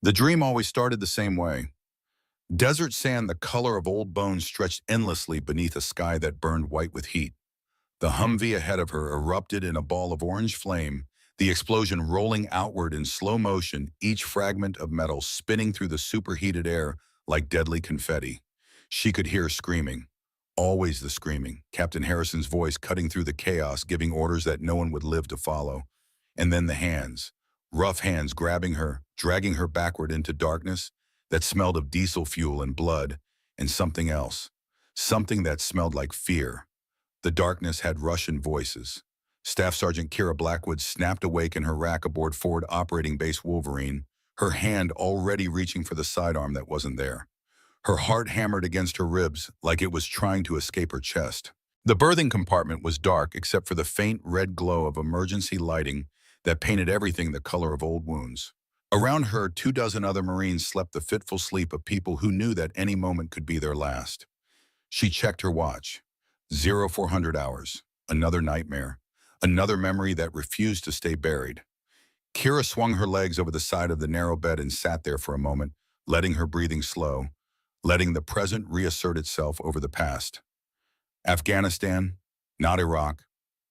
The dream always started the same way. Desert sand the color of old bones stretched endlessly beneath a sky that burned white with heat. The Humvee ahead of her erupted in a ball of orange flame, the explosion rolling outward in slow motion, each fragment of metal spinning through the superheated air like deadly confetti. She could hear screaming. Always the screaming, Captain Harrison's voice cutting through the chaos, giving orders that no one would live to follow. And then the hands, rough hands grabbing her, dragging her backward into darkness that smelled of diesel fuel and blood, and something else, something that smelled like fear. The darkness had Russian voices. Staff Sergeant Kira Blackwood snapped awake in her rack aboard Forward Operating Base Wolverine, her hand already reaching for the sidearm that wasn't there. Her heart hammered against her ribs like it was trying to escape her chest. The berthing compartment was dark except for the faint red glow of emergency lighting that painted everything the color of old wounds. Around her, 24 other Marines slept the fitful sleep of people who knew that any moment could be their last. She checked her watch. 0400 hours. Another nightmare. Another memory that refused to stay buried. Kira swung her legs over the side of the narrow bed and sat there for a moment, letting her breathing slow, letting the present reassert itself over the past. Afghanistan, not Iraq.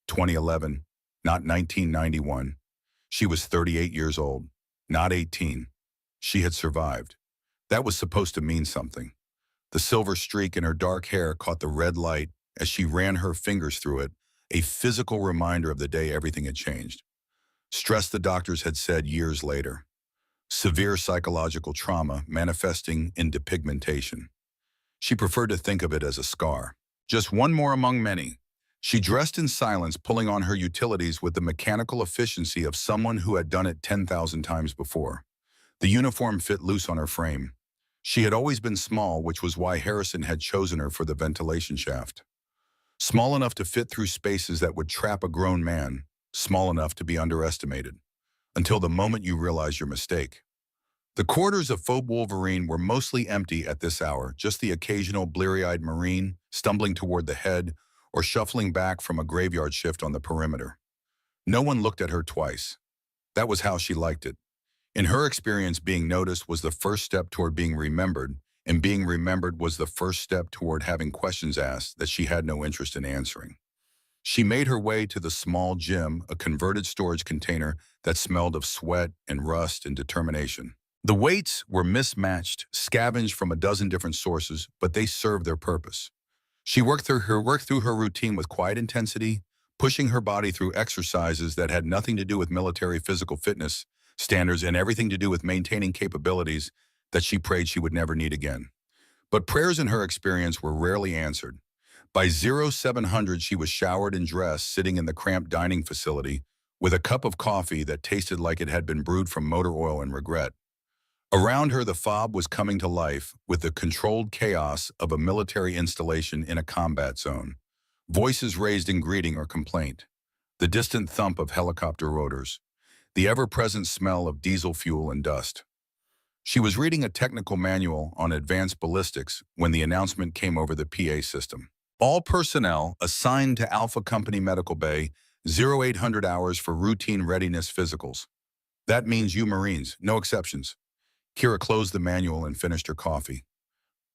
2011, not 1991. She was 38 years old, not 18. She had survived. That was supposed to mean something. The silver streak in her dark hair caught the red light as she ran her fingers through it, a physical reminder of the day everything had changed. Stress, the doctors had said years later. Severe psychological trauma manifesting in depigmentation. She preferred to think of it as a scar. Just one more among many. She dressed in silence, pulling on her utilities with the mechanical efficiency of someone who had done it 10,000 times before. The uniform fit loose on her frame. She had always been small, which was why Harrison had chosen her for the ventilation shaft. Small enough to fit through spaces that would trap a grown man, small enough to be underestimated, until the moment you realize your mistake. The quarters of Phobe Wolverine were mostly empty at this hour, just the occasional bleary-eyed Marine stumbling toward the head or shuffling back from a graveyard shift on the perimeter. No one looked at her twice. That was how she liked it. In her experience, being noticed was the first step toward being remembered, and being remembered was the first step toward having questions asked that she had no interest in answering. She made her way to the small gym, a converted storage container that smelled of sweat and rust and determination. The weights were mismatched, scavenged from a dozen different sources, but they served their purpose. She worked through her routine with quiet intensity, pushing her body through exercises that had nothing to do with military physical fitness standards and everything to do with maintaining capabilities that she prayed she would never need again. But prayers in her experience were rarely answered. By 0700, she was showered and dressed, sitting in the cramped dining facility with a cup of coffee that tasted like it had been brewed from motor oil and regret. Around her, the fob was coming to life with the controlled chaos of a military installation in a combat zone. Voices raised in greeting or complaint. The distant thump of helicopter rotors. The ever-present smell of diesel fuel and dust. She was reading a technical manual on advanced ballistics when the announcement came over the PA system. All personnel assigned to Alpha Company Medical Bay, 0800 hours for routine readiness physicals. That means you Marines, no exceptions. Kira closed the manual and finished her coffee.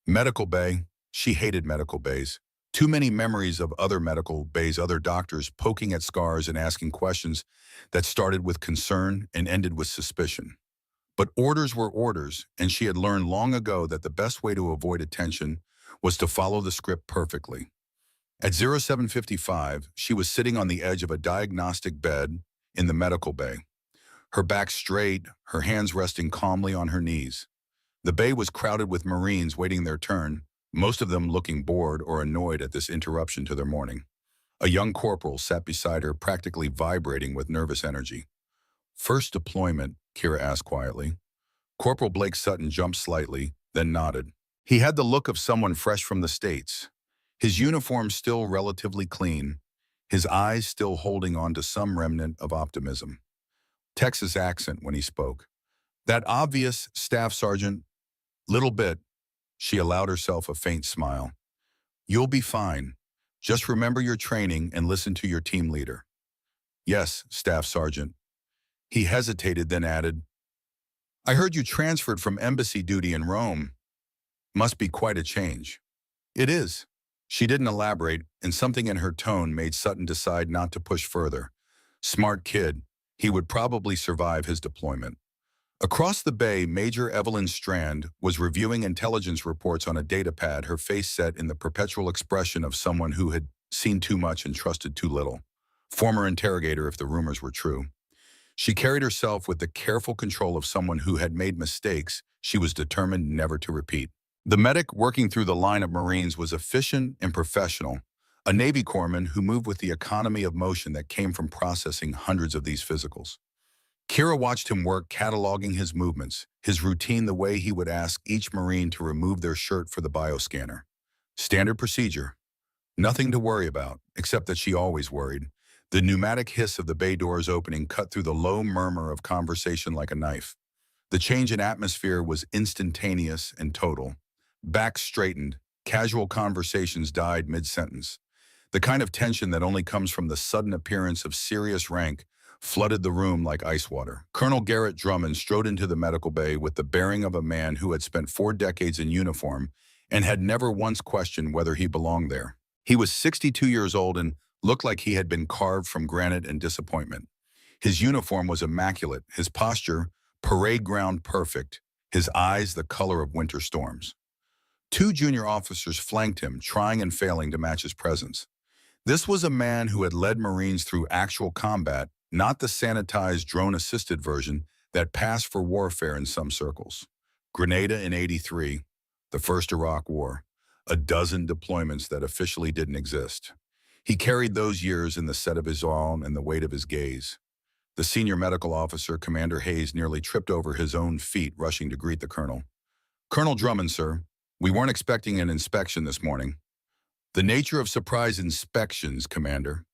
Medical Bay, she hated medical bays. Too many memories of other medical bays, other doctors poking at scars and asking questions that started with concern and ended with suspicion. But orders were orders, and she had learned long ago that the best way to avoid attention was to follow the script perfectly. At 0755, she was sitting on the edge of a diagnostic bed in the medical bay. Her back straight, her hands resting calmly on her knees. The bay was crowded with Marines waiting their turn, most of them looking bored or annoyed at this interruption to their morning. A young corporal sat beside her, practically vibrating with nervous energy. "First deployment?" Kira asked quietly. Corporal Blake Sutton jumped slightly, then nodded. He had the look of someone fresh from the States. His uniform still relatively clean, his eyes still holding on to some remnant of optimism. Texas accent when he spoke. That obvious staff sergeant, little bit. She allowed herself a faint smile. "You'll be fine. Just remember your training and listen to your team leader." "Yes, Staff Sergeant." He hesitated, then added, I heard you transferred from embassy duty in Rome. Must be quite a change. It is. She didn't elaborate, and something in her tone made Sutton decide not to push further. Smart kid. He would probably survive his deployment. Across the bay, Major Evelyn Strand was reviewing intelligence reports on a datapad, her face set in the perpetual expression of someone who had seen too much and trusted too little. Former interrogator, if the rumors were true. She carried herself with the careful control of someone who had made mistakes she was determined never to repeat. The medic working through the line of Marines was efficient and professional, a Navy corpsman who moved with the economy of motion that came from processing hundreds of these physicals. Kira watched him work, cataloging his movements, his routine, the way he would ask each Marine to remove their shirt for the bioscanner. Standard procedure. Nothing to worry about, except that she always worried. The pneumatic hiss of the bay doors opening cut through the low murmur of conversation like a knife. The change in atmosphere was instantaneous and total. Backs straightened, casual conversations died mid-sentence. The kind of tension that only comes from the sudden appearance of serious rank flooded the room like ice water. Colonel Garrett Drummond strode into the medical bay with the bearing of a man who had spent 4 decades in uniform and had never once questioned whether he belonged there. He was 62 years old and looked like he had been carved from granite and disappointment. His uniform was immaculate, his posture parade ground perfect, his eyes the color of winter storms. 2 junior officers flanked him, trying and failing to match his presence. This was a man who had led Marines through actual combat, not the sanitized drone-assisted version that passed for warfare in some circles. Grenada in '83, the first Iraq War, a dozen deployments that officially didn't exist. He carried those years in the set of his arm and the weight of his gaze. The senior medical officer, Commander Hayes, nearly tripped over his own feet rushing to greet the colonel. "Colonel Drummond, sir. We weren't expecting an inspection this morning." "The nature of surprise inspections, Commander."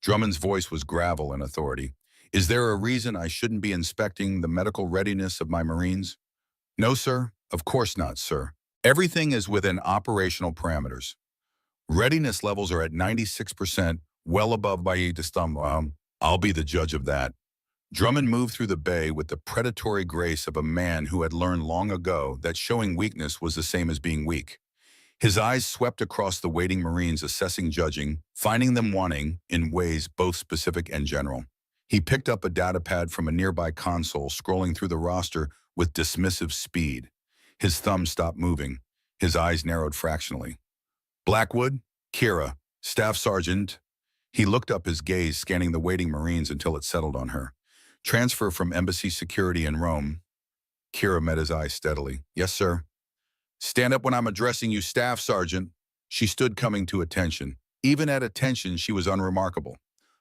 Drummond's voice was gravel and authority. "Is there a reason I shouldn't be inspecting the medical readiness of my Marines?" "No, sir. Of course not, sir. Everything is within operational parameters. Readiness levels are at 96%, well above my thumb. I'll be the judge of that." Drummond moved through the bay with the predatory grace of a man who had learned long ago that showing weakness was the same as being weak. His eyes swept across the waiting Marines, assessing, judging, finding them wanting in ways both specific and general. He picked up a datapad from a nearby console, scrolling through the roster with dismissive speed. His thumb stopped moving. His eyes narrowed fractionally. "Blackwood, Kira, Staff Sergeant." He looked up, his gaze scanning the waiting Marines until it settled on her. "Transfer from embassy security in Rome." Kira met his eyes steadily. "Yes, sir." "Stand up when I'm addressing you, Staff Sergeant." She stood, coming to attention. Even at attention, she was unremarkable.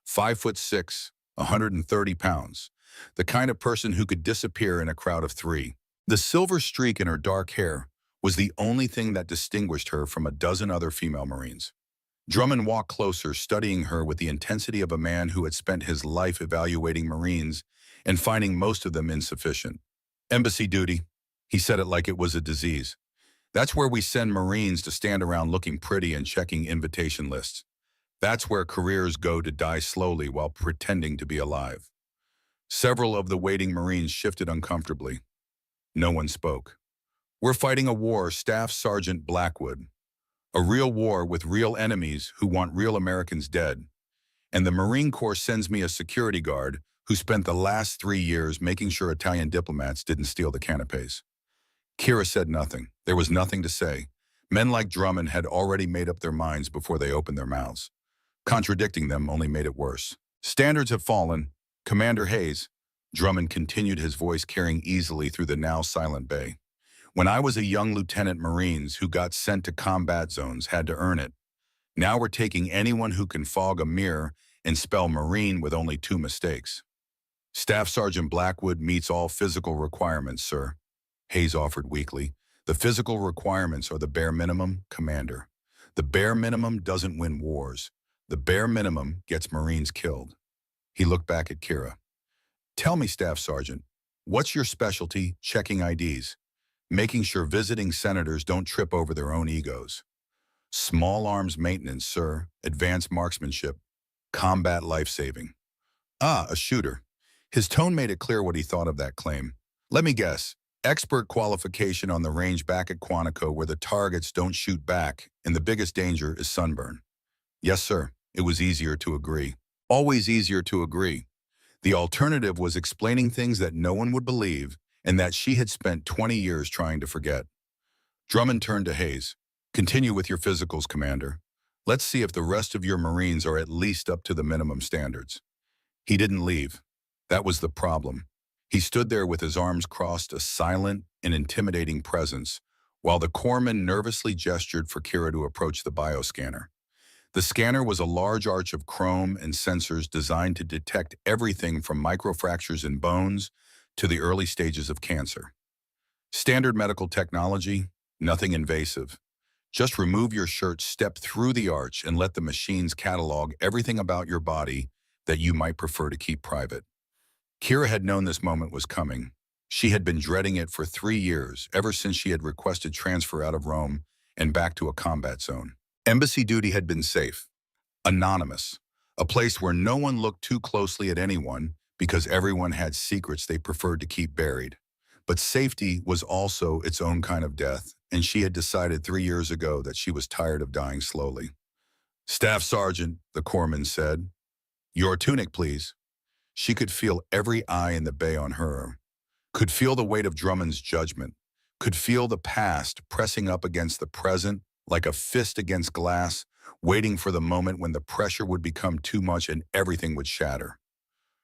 5'6", 130 pounds. The kind of person who could disappear in a crowd of 3. The silver streak in her dark hair was the only thing that distinguished her from a dozen other female Marines. Drummond walked closer, studying her with the intensity of a man who had spent his life evaluating Marines and finding most of them insufficient. "Embassy duty." He said it like it was a disease. "That's where we send Marines to stand around looking pretty and checking invitation lists. That's where careers go to die slowly while pretending to be alive." Several of the waiting Marines shifted uncomfortably. No one spoke. "We're fighting a war, Staff Sergeant Blackwood. A real war with real enemies who want real Americans dead. And the Marine Corps sends me a security guard who spent the last 3 years making sure Italian diplomats didn't steal the canapes." Kira said nothing. There was nothing to say. Men like Drummond had already made up their minds before they opened their mouths. Contradicting them only made it worse. "Standards have fallen. Commander Hayes." Drummond continued, his voice carrying easily through the now silent bay. "When I was a young lieutenant, Marines who got sent to combat zones had to earn it. Now we're taking anyone who can fog a mirror and spell Marine with only 2 mistakes." "Staff Sergeant Blackwood meets all physical requirements, sir," Hayes offered weakly. "The physical requirements are the bare minimum, Commander. The bare minimum doesn't win wars. The bare minimum gets Marines killed." He looked back at Kira. "Tell me, Staff Sergeant, what's your specialty? Checking IDs. Making sure visiting senators don't trip over their own egos." "Small arms maintenance, sir. Advanced marksmanship. Combat life-saving." "Ah, a shooter." His tone made it clear what he thought of that claim. Let me guess. Expert qualification on the range back at Quantico where the targets don't shoot back and the biggest danger is sunburn. Yes, sir. It was easier to agree. Always easier to agree. The alternative was explaining things that no one would believe and that she had spent 20 years trying to forget. Drummond turned to Hayes. Continue with your physicals, Commander. Let's see if the rest of your Marines are at least up to the minimum standards. He didn't leave. That was the problem. He stood there with his arms crossed, a silent and intimidating presence, while the corpsman nervously gestured for Kira to approach the bioscanner. The scanner was a large arch of chrome and sensors designed to detect everything from microfractures in bones to the early stages of cancer. Standard medical technology, nothing invasive. Just remove your shirt, step through the arch, and let the machines catalog everything about your body that you might prefer to keep private. Kira had known this moment was coming. She had been dreading it for 3 years, ever since she had requested transfer out of Rome and back to a combat zone. Embassy duty had been safe, anonymous, a place where no one looked too closely at anyone because everyone had secrets they preferred to keep buried. But safety was also its own kind of death, and she had decided 3 years ago that she was tired of dying slowly. Staff Sergeant, the corpsman said, your tunic, please. She could feel every eye in the bay on her, could feel the weight of Drummond's judgment, could feel the past pressing up against the present like a fist against glass, waiting for the moment when the pressure would become too much and everything would shatter.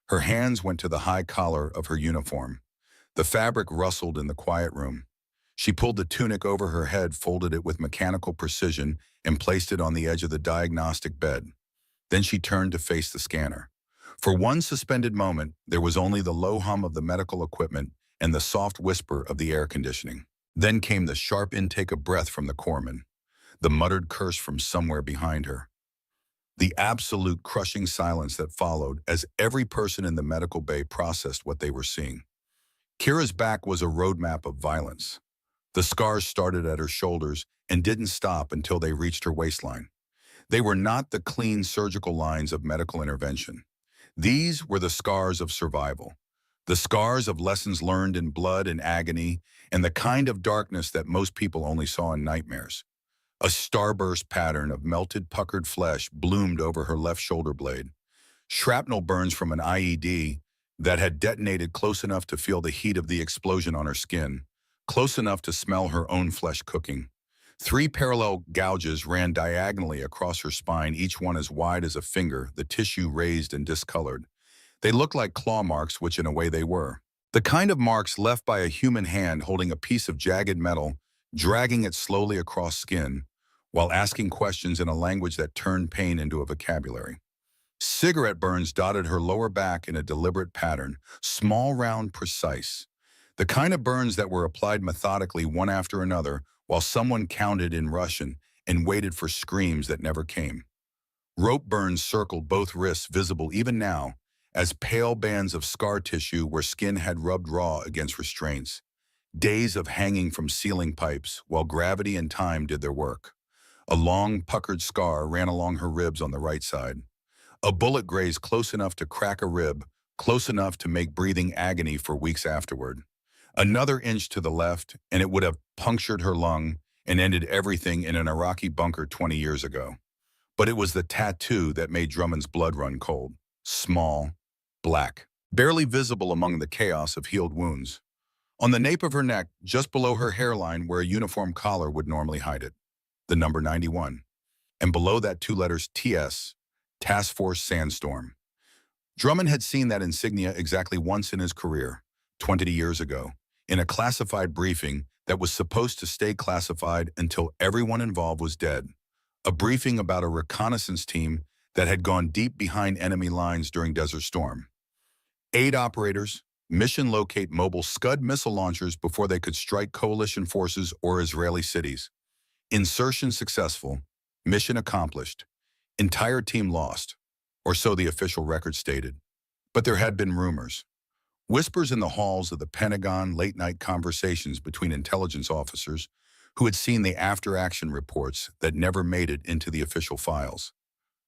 Her hands went to the high collar of her uniform. The fabric rustled in the quiet room. She pulled the tunic over her head, folded it with mechanical precision, and placed it on the edge of the diagnostic bed. Then she turned to face the scanner. For one suspended moment, there was only the low hum of the medical equipment and the soft whisper of the air conditioning. Then came the sharp intake of breath from the corpsman, the muttered curse from somewhere behind her. The absolute crushing silence that followed as every person in the medical bay processed what they were seeing. Kira's back was a roadmap of violence. The scars started at her shoulders and didn't stop until they reached her waistline. They were not the clean surgical lines of medical intervention. These were the scars of survival, the scars of lessons learned in blood and agony, and the kind of darkness that most people only saw in nightmares. A starburst pattern of melted, puckered flesh bloomed over her left shoulder blade. Shrapnel burns from an IED that had detonated close enough to feel the heat of the explosion on her skin, close enough to smell her own flesh cooking. 3 parallel gouges ran diagonally across her spine, each one as wide as a finger, the tissue raised and discolored. They looked like claw marks, which in a way they were. The kind of marks left by a human hand holding a piece of jagged metal, dragging it slowly across skin, while asking questions in a language that turned pain into a vocabulary. Cigarette burns dotted her lower back in a deliberate pattern, small, round, precise. The kind of burns that were applied methodically one after another while someone counted in Russian and waited for screams that never came. Rope burns circled both wrists, visible even now, as pale bands of scar tissue where skin had rubbed raw against restraints. Days of hanging from ceiling pipes while gravity and time did their work. A long, puckered scar ran along her ribs on the right side. A bullet grazed close enough to crack a rib, close enough to make breathing agony for weeks afterward. Another inch to the left, and it would have punctured her lung and ended everything in an Iraqi bunker 20 years ago. But it was the tattoo that made Drummond's blood run cold. Small, black, barely visible among the chaos of healed wounds. On the nape of her neck, just below her hairline where a uniform collar would normally hide it, the number 91. And below that 2 letters TS, Task Force Sandstorm. Drummond had seen that insignia exactly once in his career, 20 years ago, in a classified briefing that was supposed to stay classified until everyone involved was dead. A briefing about a reconnaissance team that had gone deep behind enemy lines during Desert Storm. 8 operators, mission locate mobile Scud missile launchers before they could strike coalition forces or Israeli cities. Insertion successful, mission accomplished. Entire team lost, or so the official record stated. But there had been rumors. Whispers in the halls of the Pentagon, late-night conversations between intelligence officers who had seen the after-action reports that never made it into the official files.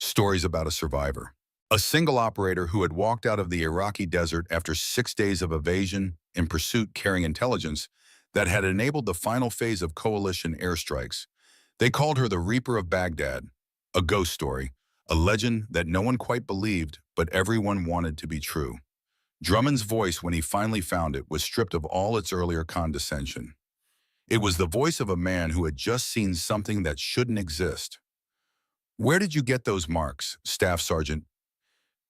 Stories about a survivor. A single operator who had walked out of the Iraqi desert after 6 days of evasion, in pursuit carrying intelligence that had enabled the final phase of coalition airstrikes. They called her the Reaper of Baghdad, a ghost story, a legend that no one quite believed, but everyone wanted to be true. Drummond's voice, when he finally found it, was stripped of all its earlier condescension. It was the voice of a man who had just seen something that shouldn't exist. "Where did you get those marks, Staff Sergeant?"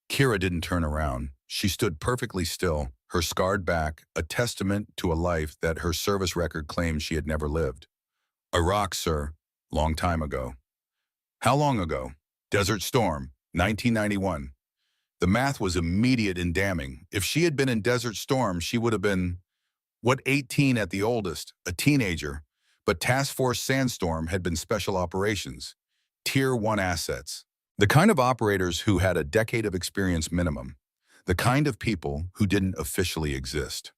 Kira didn't turn around. She stood perfectly still, her scarred back, a testament to a life that her service record claimed she had never lived. "Iraq, sir. Long time ago." "How long ago?" "Desert Storm, 1991. The math was immediate and damning. If she had been in Desert Storm, she would have been, 18 at the oldest, a teenager. But Task Force Sandstorm had been special operations, Tier 1 assets. The kind of operators who had a decade of experience minimum. The kind of people who didn't officially exist.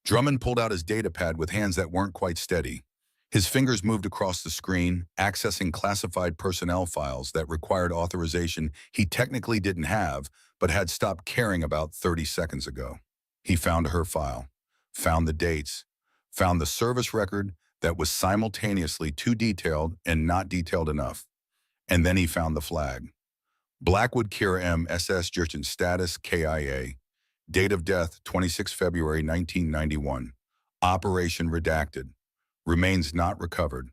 Drummond pulled out his datapad with hands that weren't quite steady. His fingers moved across the screen, accessing classified personnel files that required authorization he technically didn't have, but had stopped caring about 30 seconds ago. He found her file, found the dates, found the service record that was simultaneously too detailed and not detailed enough. And then he found the flag. Blackwood Kira M. SS Jurchen Status KIA. Date of death 26 February 1991. Operation redacted. Remains not recovered.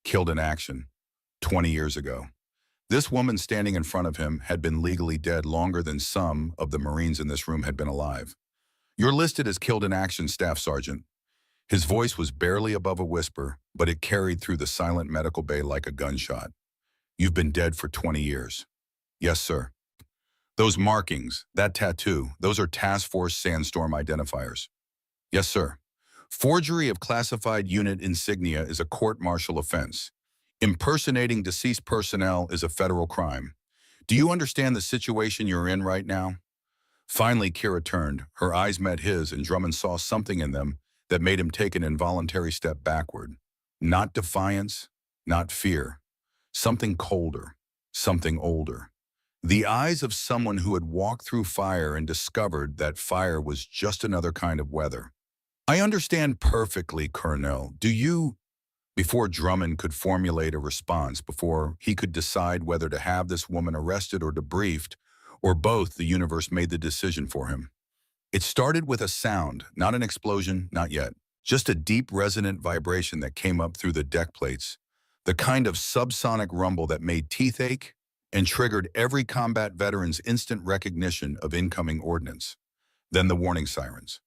Killed in action. 20 years ago. This woman standing in front of him had been legally dead longer than some of the Marines in this room had been alive. "You're listed as killed in action, Staff Sergeant." His voice was barely above a whisper, but it carried through the silent medical bay like a gunshot. "You've been dead for 20 years. "Yes, sir." "Those markings, that tattoo, those are Task Force Sandstorm identifiers." "Yes, sir." "Forgery of classified unit insignia is a court-martial offense. Impersonating deceased personnel is a federal crime. Do you understand the situation you're in right now?" Finally, Kira turned. Her eyes met his, and Drummond saw something in them that made him take an involuntary step backward. Not defiance, not fear. Something colder, something older. The eyes of someone who had walked through fire and discovered that fire was just another kind of weather. "I understand perfectly, Colonel. Do you—" Before Drummond could formulate a response, before he could decide whether to have this woman arrested or debriefed, or both, the universe made the decision for him. It started with a sound, not an explosion, not yet. Just a deep resonant vibration that came up through the deck plates, the kind of subsonic rumble that made teeth ache and triggered every combat veteran's instant recognition of incoming ordnance. Then the warning sirens,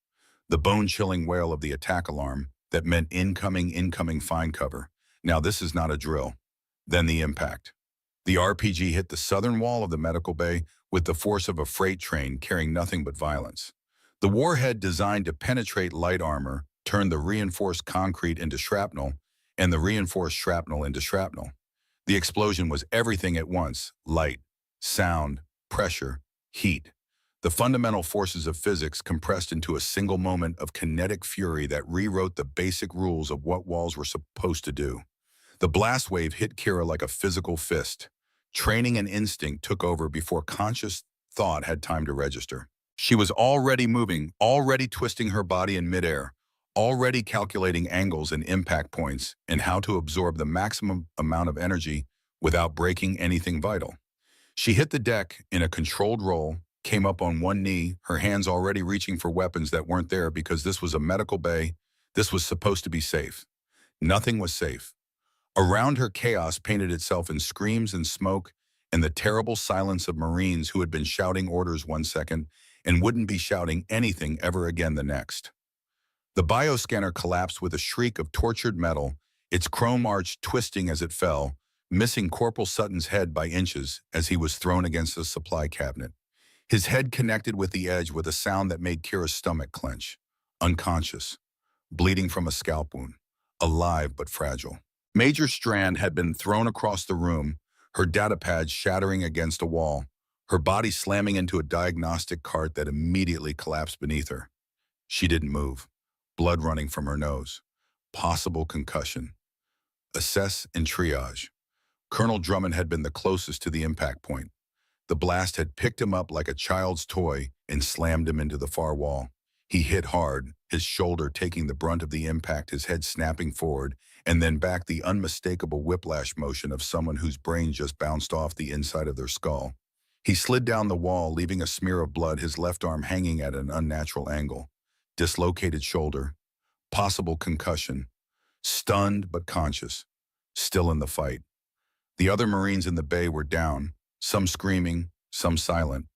the bone-chilling wail of the attack alarm that meant incoming fine cover. Now this is not a drill. Then the impact. The RPG hit the southern wall of the medical bay with the force of a freight train carrying nothing but violence. The warhead designed to penetrate light armor turned the reinforced concrete into shrapnel and the reinforced shrapnel into shrapnel. The explosion was everything at once: light, sound, pressure, heat. The fundamental forces of physics compressed into a single moment of kinetic fury that rewrote the basic rules of what walls were supposed to do. The blast wave hit Kira like a physical fist. Training and instinct took over before conscious thought had time to register. She was already moving, already twisting her body in midair, already calculating angles and impact points and how to absorb the maximum amount of energy without breaking anything vital. She hit the deck in a controlled roll, came up on one knee, her hands already reaching for weapons that weren't there because this was a medical bay. This was supposed to be safe. Nothing was safe. Around her, chaos painted itself in screams and smoke and the terrible silence of Marines who had been shouting orders one second and wouldn't be shouting anything ever again the next. The bioscanner collapsed with a shriek of tortured metal, its chrome arch twisting as it fell, missing Corporal Sutton's head by inches as he was thrown against a supply cabinet. His head connected with the edge with a sound that made Kira's stomach clench. Unconscious, bleeding from a scalp wound, alive but fragile. Major Strand had been thrown across the room, her datapad shattering against a wall, her body slamming into a diagnostic cart that immediately collapsed beneath her. She didn't move, blood running from her nose. Possible concussion. Assess and triage. Colonel Drummond had been the closest to the impact point. The blast had picked him up like a child's toy and slammed him into the far wall. He hit hard, his shoulder taking the brunt of the impact, his head snapping forward, and then back, the unmistakable whiplash motion of someone whose brain just bounced off the inside of their skull. He slid down the wall, leaving a smear of blood, his left arm hanging at an unnatural angle. Dislocated shoulder, possible concussion, stunned but conscious, still in the fight. The other Marines in the bay were down, some screaming, some silent.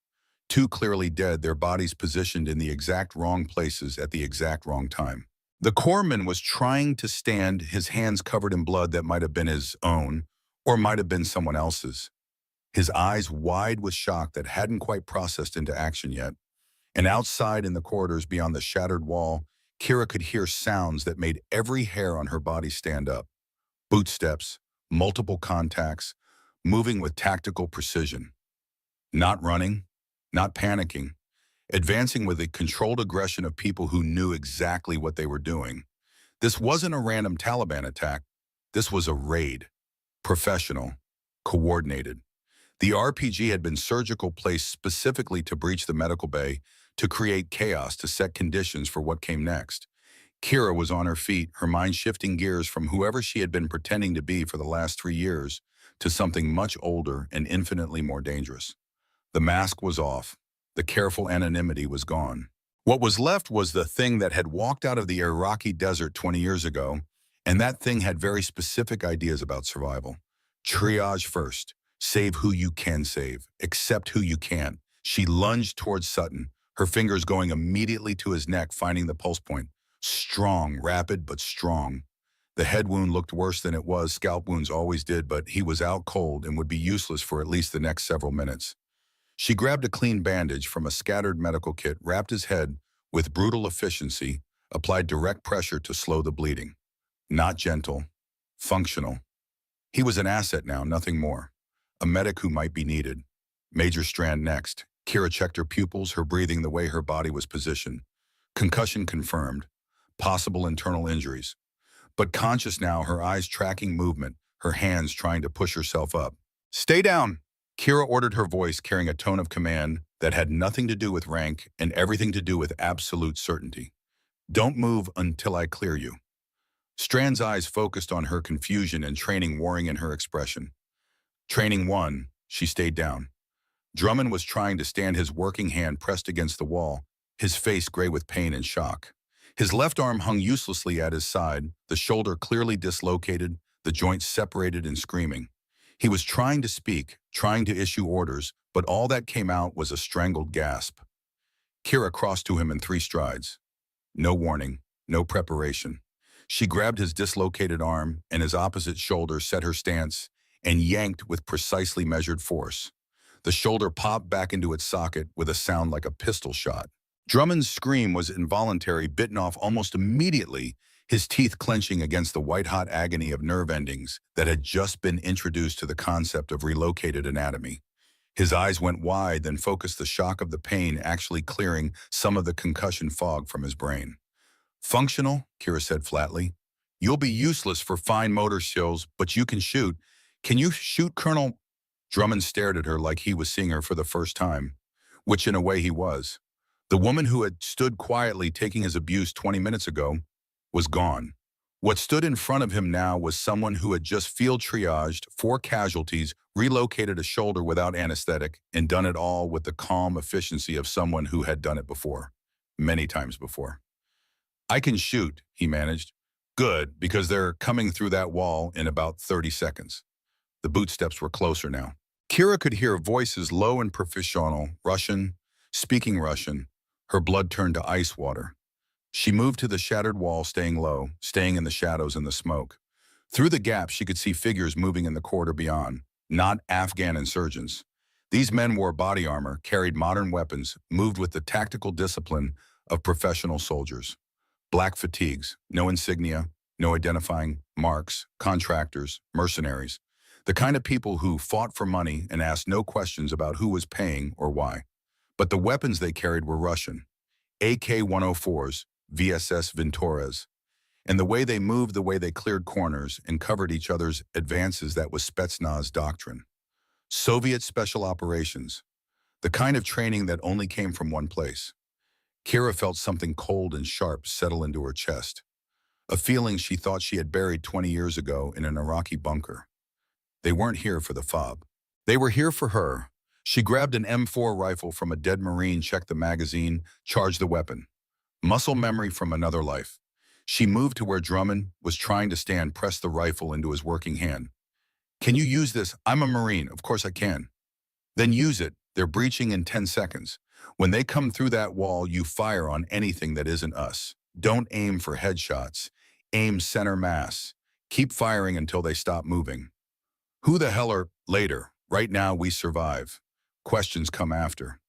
Two clearly dead, their bodies positioned in the exact wrong places at the exact wrong time. The corpsman was trying to stand, his hands covered in blood that might have been his own, or might have been someone else's. His eyes wide with shock that hadn't quite processed into action yet. And outside in the corridors beyond the shattered wall, Kira could hear sounds that made every hair on her body stand up. Footsteps, multiple contacts, moving with tactical precision. Not running, not panicking, advancing with a controlled aggression of people who knew exactly what they were doing. This wasn't a random Taliban attack. This was a raid. Professional, coordinated. The RPG had been surgical, placed specifically to breach the medical bay, to create chaos, to set conditions for what came next. Kira was on her feet, her mind shifting gears from whoever she had been pretending to be for the last 3 years to something much older and infinitely more dangerous. The mask was off. The careful anonymity was gone. What was left was the thing that had walked out of the Iraqi desert 20 years ago, and that thing had very specific ideas about survival. Triage first. Save who you can save. Accept who you can't. She lunged towards Sutton, her fingers going immediately to his neck, finding the pulse point. Strong, rapid, but strong. The head wound looked worse than it was. Scalp wounds always did, but he was out cold and would be useless for at least the next several minutes. She grabbed a clean bandage from a scattered medical kit, wrapped his head with brutal efficiency, applied direct pressure to slow the bleeding. Not gentle, functional. He was an asset now, nothing more. A medic who might be needed. Major strand next. Kira checked her pupils, her breathing, the way her body was positioned. Concussion confirmed. Possible internal injuries. But conscious now, her eyes tracking movement, her hands trying to push herself up. Stay down, Kira ordered, her voice carrying a tone of command that had nothing to do with rank and everything to do with absolute certainty. Don't move until I clear you. Strand's eyes focused on her, confusion and training warring in her expression. Training 1, she stayed down. Drummond was trying to stand, his working hand pressed against the wall, his face gray with pain and shock. His left arm hung uselessly at his side, the shoulder clearly dislocated, the joints separated and screaming. He was trying to speak, trying to issue orders, but all that came out was a strangled gasp. Kira crossed to him in 3 strides. No warning, no preparation. She grabbed his dislocated arm and his opposite shoulder, set her stance, and yanked with precisely measured force. The shoulder popped back into its socket with a sound like a pistol shot. Drummond's scream was involuntary, bitten off almost immediately, his teeth clenching against the white-hot agony of nerve endings that had just been introduced to the concept of relocated anatomy. His eyes went wide, then focused, the shock of the pain actually clearing some of the concussion fog from his brain. Functional, Kira said flatly. You'll be useless for fine motor skills, but you can shoot. Can you shoot, Colonel? Drummond stared at her like he was seeing her for the first time, which in a way he was. The woman who had stood quietly taking his abuse 20 minutes ago was gone. What stood in front of him now was someone who had just field triaged 4 casualties, relocated a shoulder without anesthetic, and done it all with the calm efficiency of someone who had done it before, many times before. I can shoot, he managed. Good, because they're coming through that wall in about 30 seconds. The bootsteps were closer now. Kira could hear voices low and professional, Russian, speaking Russian. Her blood turned to ice water. She moved to the shattered wall, staying low, staying in the shadows and the smoke. Through the gap, she could see figures moving in the corridor beyond, not Afghan insurgents. These men wore body armor, carried modern weapons, moved with the tactical discipline of professional soldiers. Black fatigues, no insignia, no identifying marks, contractors, mercenaries. The kind of people who fought for money and asked no questions about who was paying or why. But the weapons they carried were Russian. AK-104s, VSS Venturas. And the way they moved, the way they cleared corners and covered each other's advances, that was Spetsnaz doctrine. Soviet special operations. The kind of training that only came from one place. Kira felt something cold and sharp settle into her chest, a feeling she thought she had buried 20 years ago in an Iraqi bunker. They weren't here for the fob. They were here for her. She grabbed an M4 rifle from a dead Marine, checked the magazine, charged the weapon. Muscle memory from another life. She moved to where Drummond was trying to stand, pressed the rifle into his working hand. "Can you use this? I'm a Marine. Of course I can." "Then use it. They're breaching in 10 seconds. When they come through that wall, you fire on anything that isn't us. Don't aim for headshots. Aim center mass. Keep firing until they stop moving." Who the hell are later? Right now we survive. Questions come after.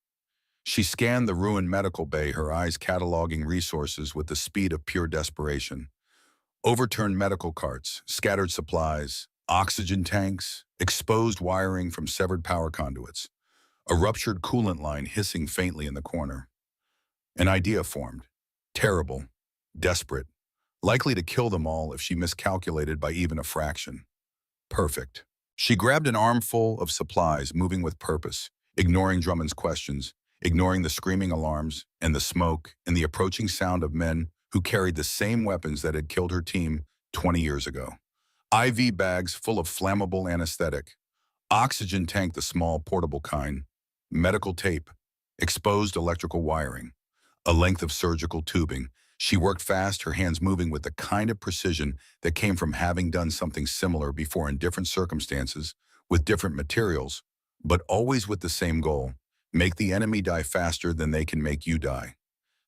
She scanned the ruined medical bay, her eyes cataloging resources with the speed of pure desperation. Overturned medical carts, scattered supplies, oxygen tanks, exposed wiring from severed power conduits, a ruptured coolant line hissing faintly in the corner. An idea formed. Terrible, desperate, likely to kill them all if she miscalculated by even a fraction. Perfect. She grabbed an armful of supplies, moving with purpose, ignoring Drummond's questions, ignoring the screaming alarms and the smoke and the approaching sound of men who carried the same weapons that had killed her team 20 years ago. IV bags full of flammable anesthetic, oxygen tank, the small portable kind, medical tape, exposed electrical wiring, a length of surgical tubing. She worked fast, her hands moving with the kind of precision that came from having done something similar before in different circumstances, with different materials, but always with the same goal: make the enemy die faster than they can make you die.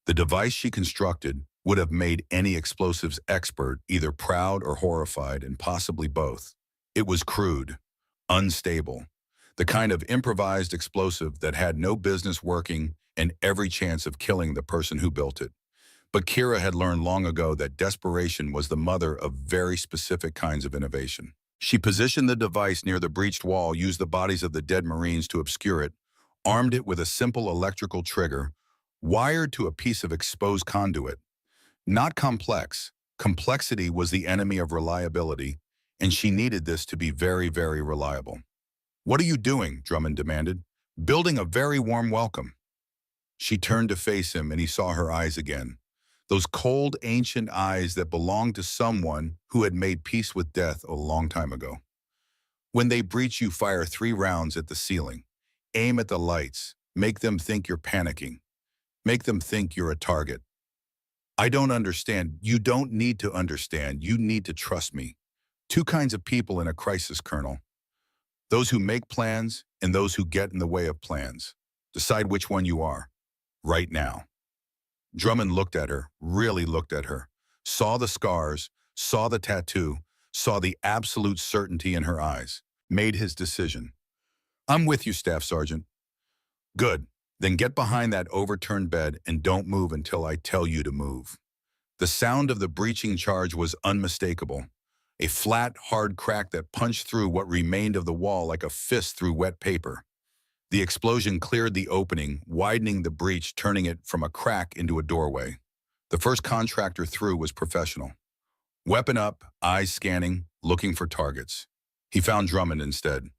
The device she constructed would have made any explosives expert either proud or horrified, and possibly both. It was crude, unstable, the kind of improvised explosive that had no business working and every chance of killing the person who built it. But Kira had learned long ago that desperation was the mother of very specific kinds of innovation. She positioned the device near the breached wall, used the bodies of the dead Marines to obscure it, armed it with a simple electrical trigger, wired to a piece of exposed conduit. Not complex. Complexity was the enemy of reliability, and she needed this to be very, very reliable. "What are you doing?" Drummond demanded. "Building a very warm welcome." She turned to face him, and he saw her eyes again. Those cold, ancient eyes that belonged to someone who had made peace with death a long time ago. "When they breach, you fire 3 rounds at the ceiling. Aim at the lights. Make them think you're panicking. Make them think you're a target." "I don't understand." "You don't need to understand. You need to trust me. 2 kinds of people in a crisis, Colonel. Those who make plans and those who get in the way of plans. Decide which one you are. Right now." Drummond looked at her, really looked at her, saw the scars, saw the tattoo, saw the absolute certainty in her eyes, made his decision. "I'm with you, Staff Sergeant." "Good. Then get behind that overturned bed and don't move until I tell you to move." The sound of the breaching charge was unmistakable. A flat, hard crack that punched through what remained of the wall like a fist through wet paper. The explosion cleared the opening, widening the breach, turning it from a crack into a doorway. The first contractor through was professional. Weapon up, eyes scanning, looking for targets. He found Drummond instead.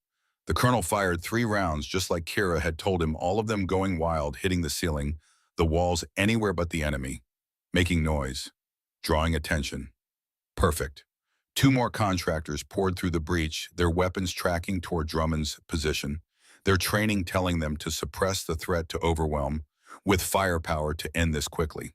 The colonel fired 3 rounds, just like Kira had told him, all of them going wild, hitting the ceiling, the walls, anywhere but the enemy. Making noise, drawing attention. Perfect. 2 more contractors poured through the breach, their weapons tracking toward Drummond's position, their training telling them to suppress the threat, to overwhelm, with firepower to end this quickly.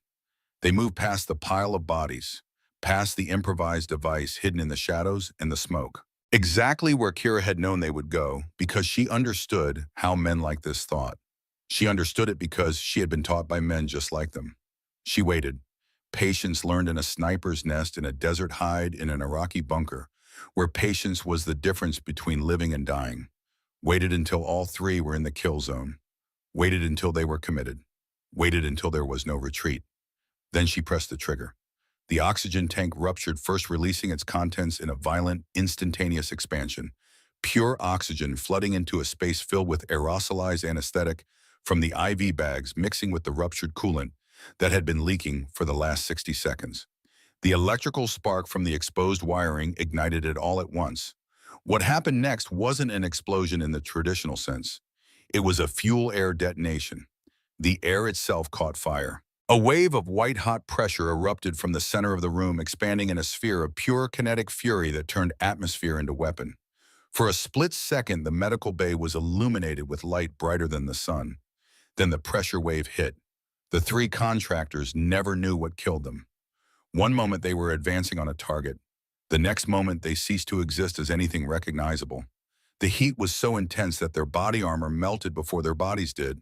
They moved past the pile of bodies, past the improvised device hidden in the shadows and the smoke. Exactly where Kira had known they would go, because she understood how men like this thought. She understood it because she had been taught by men just like them. She waited. Patience learned in a sniper's nest, in a desert hide, in an Iraqi bunker, where patience was the difference between living and dying. Waited until all 3 were in the kill zone. Waited until they were committed. Waited until there was no retreat. Then she pressed the trigger. The oxygen tank ruptured, first releasing its contents in a violent, instantaneous expansion. Pure oxygen flooding into a space filled with aerosolized anesthetic from the IV bags, mixing with the ruptured coolant that had been leaking for the last 60 seconds. The electrical spark from the exposed wiring ignited it all at once. What happened next wasn't an explosion in the traditional sense. It was a fuel-air detonation. The air itself caught fire. A wave of white-hot pressure erupted from the center of the room, expanding in a sphere of pure kinetic fury that turned atmosphere into weapon. For a split second, the medical bay was illuminated with light brighter than the sun. Then the pressure wave hit. The three contractors never knew what killed them. One moment they were advancing on a target. The next moment they ceased to exist as anything recognizable. The heat was so intense that their body armor melted before their bodies did.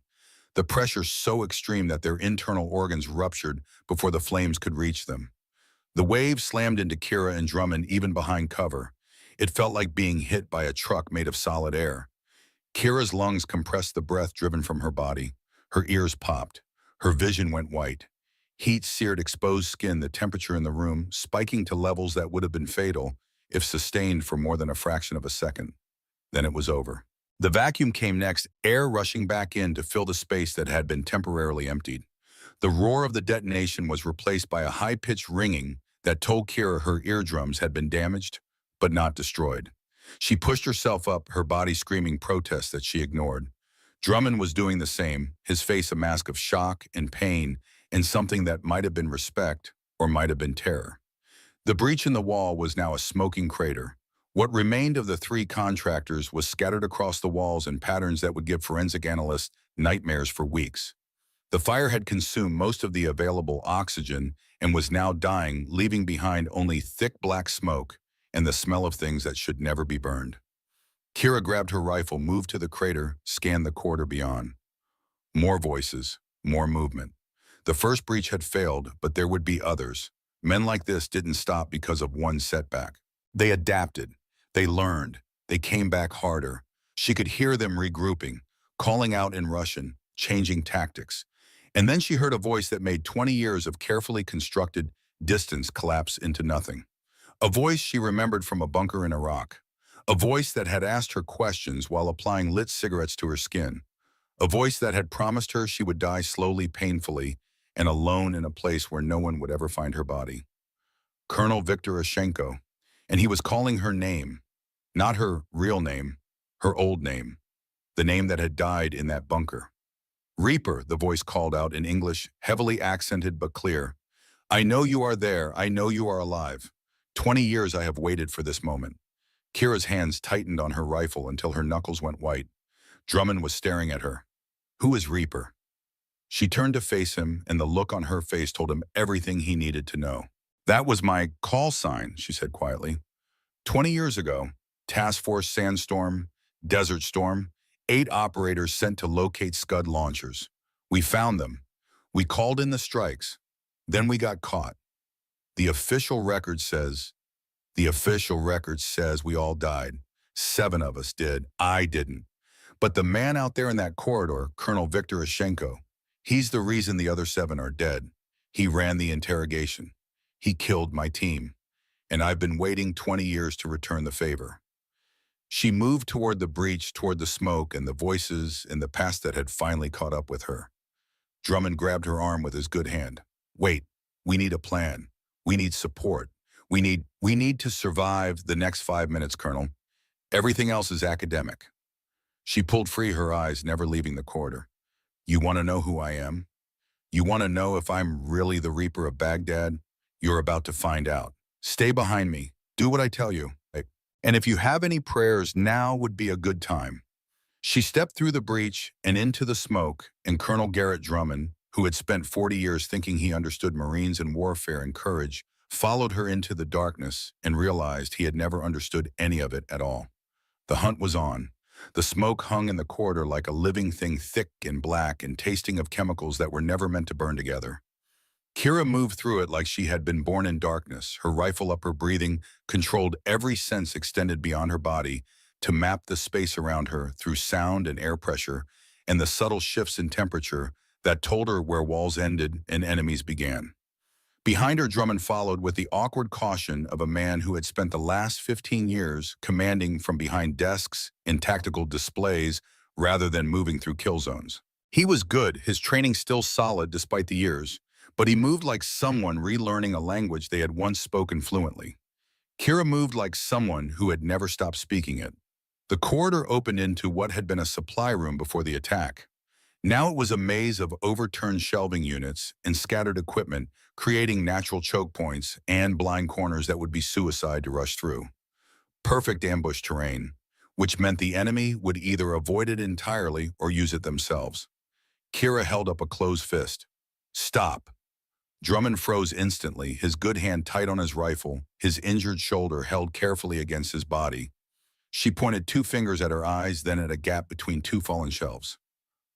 The pressure so extreme that their internal organs ruptured before the flames could reach them. The wave slammed into Kira and Drummond even behind cover. It felt like being hit by a truck made of solid air. Kira's lungs compressed the breath driven from her body. Her ears popped. Her vision went white. Heat seared exposed skin, the temperature in the room spiking to levels that would have been fatal if sustained for more than a fraction of a second. Then it was over. The vacuum came next, air rushing back in to fill the space that had been temporarily emptied. The roar of the detonation was replaced by a high-pitched ringing that told Kira her eardrums had been damaged, but not destroyed. She pushed herself up, her body screaming protests that she ignored. Drummond was doing the same, his face a mask of shock and pain and something that might have been respect or might have been terror. The breach in the wall was now a smoking crater. What remained of the three contractors was scattered across the walls in patterns that would give forensic analysts nightmares for weeks. The fire had consumed most of the available oxygen and was now dying, leaving behind only thick black smoke and the smell of things that should never be burned. Kira grabbed her rifle, moved to the crater, scanned the corridor beyond. More voices, more movement. The first breach had failed, but there would be others. Men like this didn't stop because of one setback. They adapted. They learned. They came back harder. She could hear them regrouping, calling out in Russian, changing tactics. And then she heard a voice that made 20 years of carefully constructed distance collapse into nothing. A voice she remembered from a bunker in Iraq. A voice that had asked her questions while applying lit cigarettes to her skin. A voice that had promised her she would die slowly, painfully, and alone in a place where no one would ever find her body. Colonel Viktor Ashenko. And he was calling her name. Not her real name, her old name. The name that had died in that bunker. Reaper, the voice called out in English, heavily accented but clear. I know you are there. I know you are alive. 20 years I have waited for this moment. Kira's hands tightened on her rifle until her knuckles went white. Drummond was staring at her. Who is Reaper? She turned to face him, and the look on her face told him everything he needed to know. That was my call sign, she said quietly. 20 years ago, Task Force Sandstorm, Desert Storm, 8 operators sent to locate Scud launchers. We found them. We called in the strikes. Then we got caught. The official record says we all died. 7 of us did. I didn't. But the man out there in that corridor, Colonel Viktor Ashenko, he's the reason the other 7 are dead. He ran the interrogation. He killed my team. And I've been waiting 20 years to return the favor. She moved toward the breach, toward the smoke and the voices in the past that had finally caught up with her. Drummond grabbed her arm with his good hand. Wait, we need a plan. We need support. We need to survive the next 5 minutes, Colonel. Everything else is academic. She pulled free, her eyes never leaving the corridor. You want to know who I am? You want to know if I'm really the Reaper of Baghdad? You're about to find out. Stay behind me. Do what I tell you. And if you have any prayers, now would be a good time. She stepped through the breach and into the smoke, and Colonel Garrett Drummond, who had spent 40 years thinking he understood Marines and warfare and courage, followed her into the darkness and realized he had never understood any of it at all. The hunt was on. The smoke hung in the corridor like a living thing, thick and black and tasting of chemicals that were never meant to burn together. Kira moved through it like she had been born in darkness, her rifle up her breathing, controlled every sense extended beyond her body to map the space around her through sound and air pressure and the subtle shifts in temperature that told her where walls ended and enemies began. Behind her, Drummond followed with the awkward caution of a man who had spent the last 15 years commanding from behind desks in tactical displays rather than moving through kill zones. He was good, his training still solid despite the years, but he moved like someone relearning a language they had once spoken fluently. Kira moved like someone who had never stopped speaking it. The corridor opened into what had been a supply room before the attack. Now it was a maze of overturned shelving units and scattered equipment, creating natural choke points and blind corners that would be suicide to rush through. Perfect ambush terrain, which meant the enemy would either avoid it entirely or use it themselves. Kira held up a closed fist. Stop. Drummond froze instantly, his good hand tight on his rifle, his injured shoulder held carefully against his body. She pointed two fingers at her eyes, then at a gap between two fallen shelves.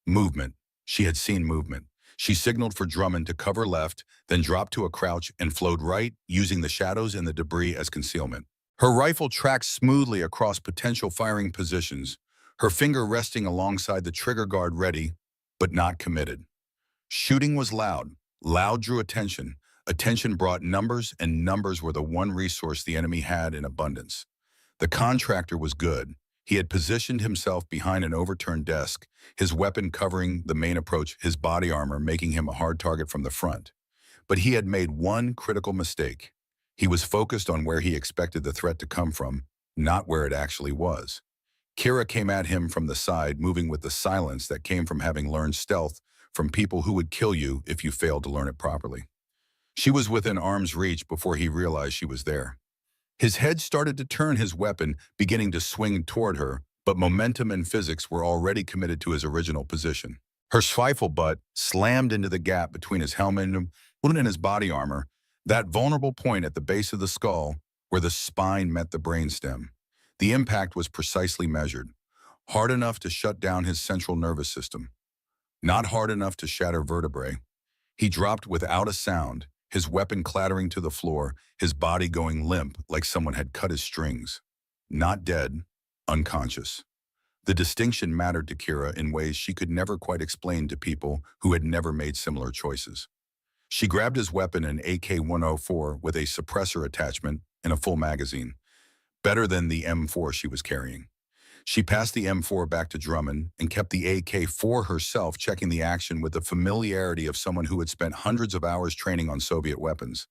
Movement. She had seen movement. She signaled for Drummond to cover left, then dropped to a crouch and flowed right, using the shadows and the debris as concealment. Her rifle tracked smoothly across potential firing positions, her finger resting alongside the trigger guard ready, but not committed. Shooting was loud. Loud drew attention. Attention brought numbers, and numbers were the one resource the enemy had in abundance. The contractor was good. He had positioned himself behind an overturned desk, his weapon covering the main approach, his body armor making him a hard target from the front. But he had made one critical mistake. He was focused on where he expected the threat to come from, not where it actually was. Kira came at him from the side, moving with the silence that came from having learned stealth from people who would kill you if you failed to learn it properly. She was within arm's reach before he realized she was there. His head started to turn, his weapon beginning to swing toward her, but momentum and physics were already committed to his original position. Her rifle butt slammed into the gap between his helmet and his body armor, that vulnerable point at the base of the skull where the spine met the brainstem. The impact was precisely measured, hard enough to shut down his central nervous system, not hard enough to shatter vertebrae. He dropped without a sound, his weapon clattering to the floor, his body going limp like someone had cut his strings. Not dead, unconscious. The distinction mattered to Kira in ways she could never quite explain to people who had never made similar choices. She grabbed his weapon, an AK-104 with a suppressor attachment and a full magazine, better than the M4 she was carrying. She passed the M4 back to Drummond and kept the AK for herself, checking the action with the familiarity of someone who had spent hundreds of hours training on Soviet weapons.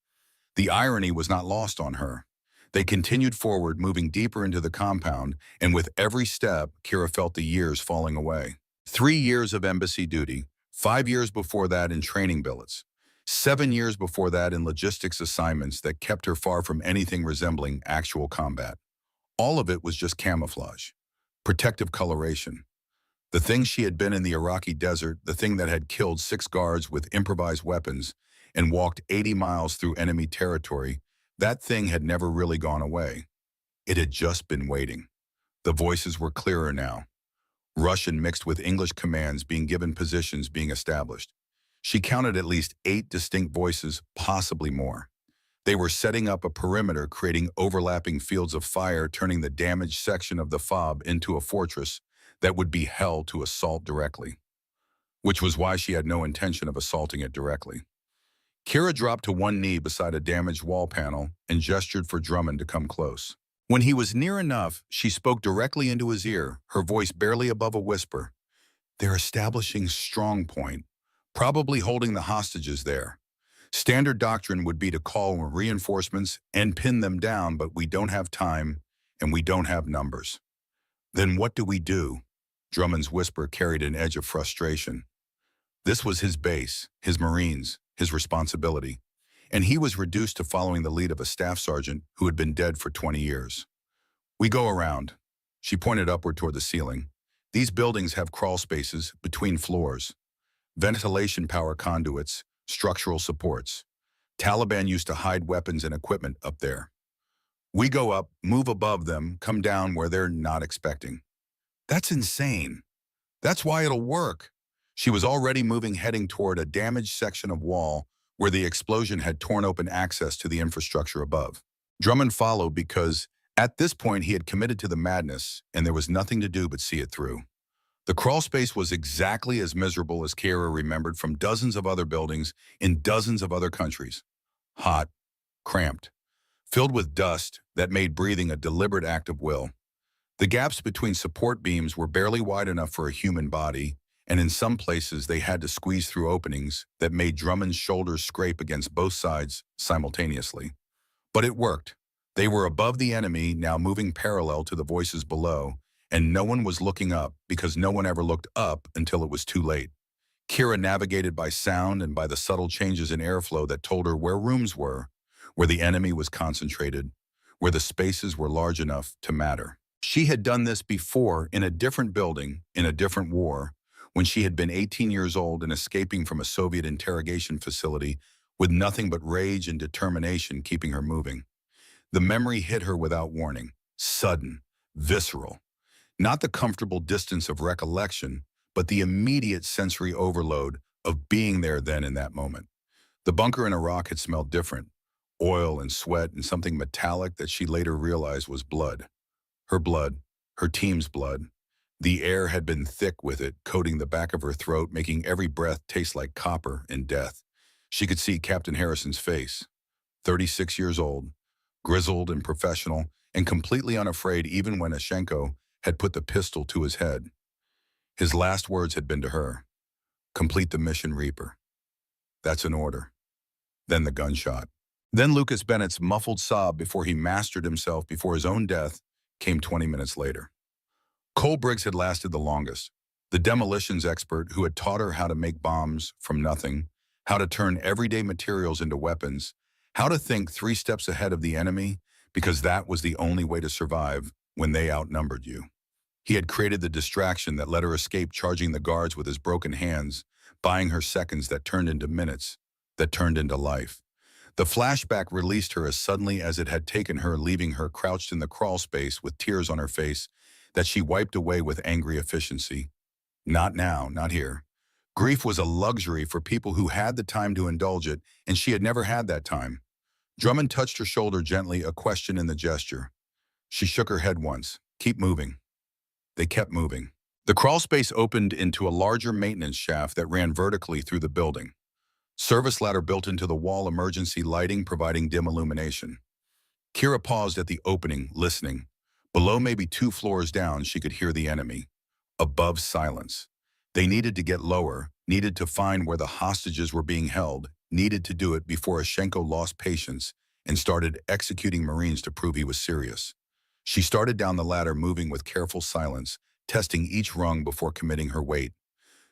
The irony was not lost on her. They continued forward, moving deeper into the compound, and with every step, Kira felt the years falling away. 3 years of embassy duty, 5 years before that in training billets, 7 years before that in logistics assignments that kept her far from anything resembling actual combat. All of it was just camouflage. Protective coloration. The thing she had been in the Iraqi desert, the thing that had killed 6 guards with improvised weapons and walked 80 miles through enemy territory, that thing had never really gone away. It had just been waiting. The voices were clearer now. Russian mixed with English commands being given, positions being established. She counted at least 8 distinct voices, possibly more. They were setting up a perimeter, creating overlapping fields of fire, turning the damaged section of the FOB into a fortress that would be hell to assault directly, which was why she had no intention of assaulting it directly. Kira dropped to one knee beside a damaged wall panel and gestured for Drummond to come close. When he was near enough, she spoke directly into his ear, her voice barely above a whisper. "They're establishing strong point, probably holding the hostages there. Standard doctrine would be to call reinforcements and pin them down, but we don't have time and we don't have numbers." "Then what do we do?" Drummond's whisper carried an edge of frustration. This was his base, his Marines, his responsibility, and he was reduced to following the lead of a staff sergeant who had been dead for 20 years. "We go around." She pointed upward toward the ceiling. "These buildings have crawl spaces between floors, ventilation power conduits, structural supports. Taliban used to hide weapons and equipment up there. We go up, move above them, come down where they're not expecting." "That's insane." "That's why it'll work." She was already moving, heading toward a damaged section of wall where the explosion had torn open access to the infrastructure above. Drummond followed because, at this point, he had committed to the madness and there was nothing to do but see it through. The crawl space was exactly as miserable as Kira remembered from dozens of other buildings in dozens of other countries. Hot, cramped, filled with dust that made breathing a deliberate act of will. The gaps between support beams were barely wide enough for a human body, and in some places they had to squeeze through openings that made Drummond's shoulders scrape against both sides simultaneously. But it worked. They were above the enemy, now moving parallel to the voices below, and no one was looking up because no one ever looked up until it was too late. Kira navigated by sound and by the subtle changes in airflow that told her where rooms were, where the enemy was concentrated, where the spaces were large enough to matter. She had done this before in a different building, in a different war, when she had been 18 years old and escaping from a Soviet interrogation facility with nothing but rage and determination keeping her moving. The memory hit her without warning, sudden, visceral. Not the comfortable distance of recollection, but the immediate sensory overload of being there then in that moment. The bunker in Iraq had smelled different, oil and sweat and something metallic that she later realized was blood. Her blood, her team's blood. The air had been thick with it, coating the back of her throat, making every breath taste like copper and death. She could see Captain Harrison's face, 36 years old, grizzled and professional, and completely unafraid even when Ashenko had put the pistol to his head. His last words had been to her, "Complete the mission, Reaper." That's an order. Then the gunshot. Then Lucas Bennett's muffled sob before he mastered himself before his own death came 20 minutes later. Cole Briggs had lasted the longest, the demolitions expert who had taught her how to make bombs from nothing, how to turn everyday materials into weapons, how to think 3 steps ahead of the enemy, because that was the only way to survive when they outnumbered you. He had created the distraction that let her escape charging the guards with his broken hands, buying her seconds that turned into minutes, that turned into life. The flashback released her as suddenly as it had taken her, leaving her crouched in the crawl space with tears on her face that she wiped away with angry efficiency. Not now, not here. Grief was a luxury for people who had the time to indulge it, and she had never had that time. Drummond touched her shoulder gently, a question in the gesture. She shook her head once. Keep moving. They kept moving. The crawl space opened into a larger maintenance shaft that ran vertically through the building. Service ladder built into the wall, emergency lighting providing dim illumination. Kira paused at the opening, listening. Below, maybe 2 floors down, she could hear the enemy. Above, silence. They needed to get lower, needed to find where the hostages were being held, needed to do it before Ashenko lost patience and started executing Marines to prove he was serious. She started down the ladder, moving with careful silence, testing each rung before committing her weight.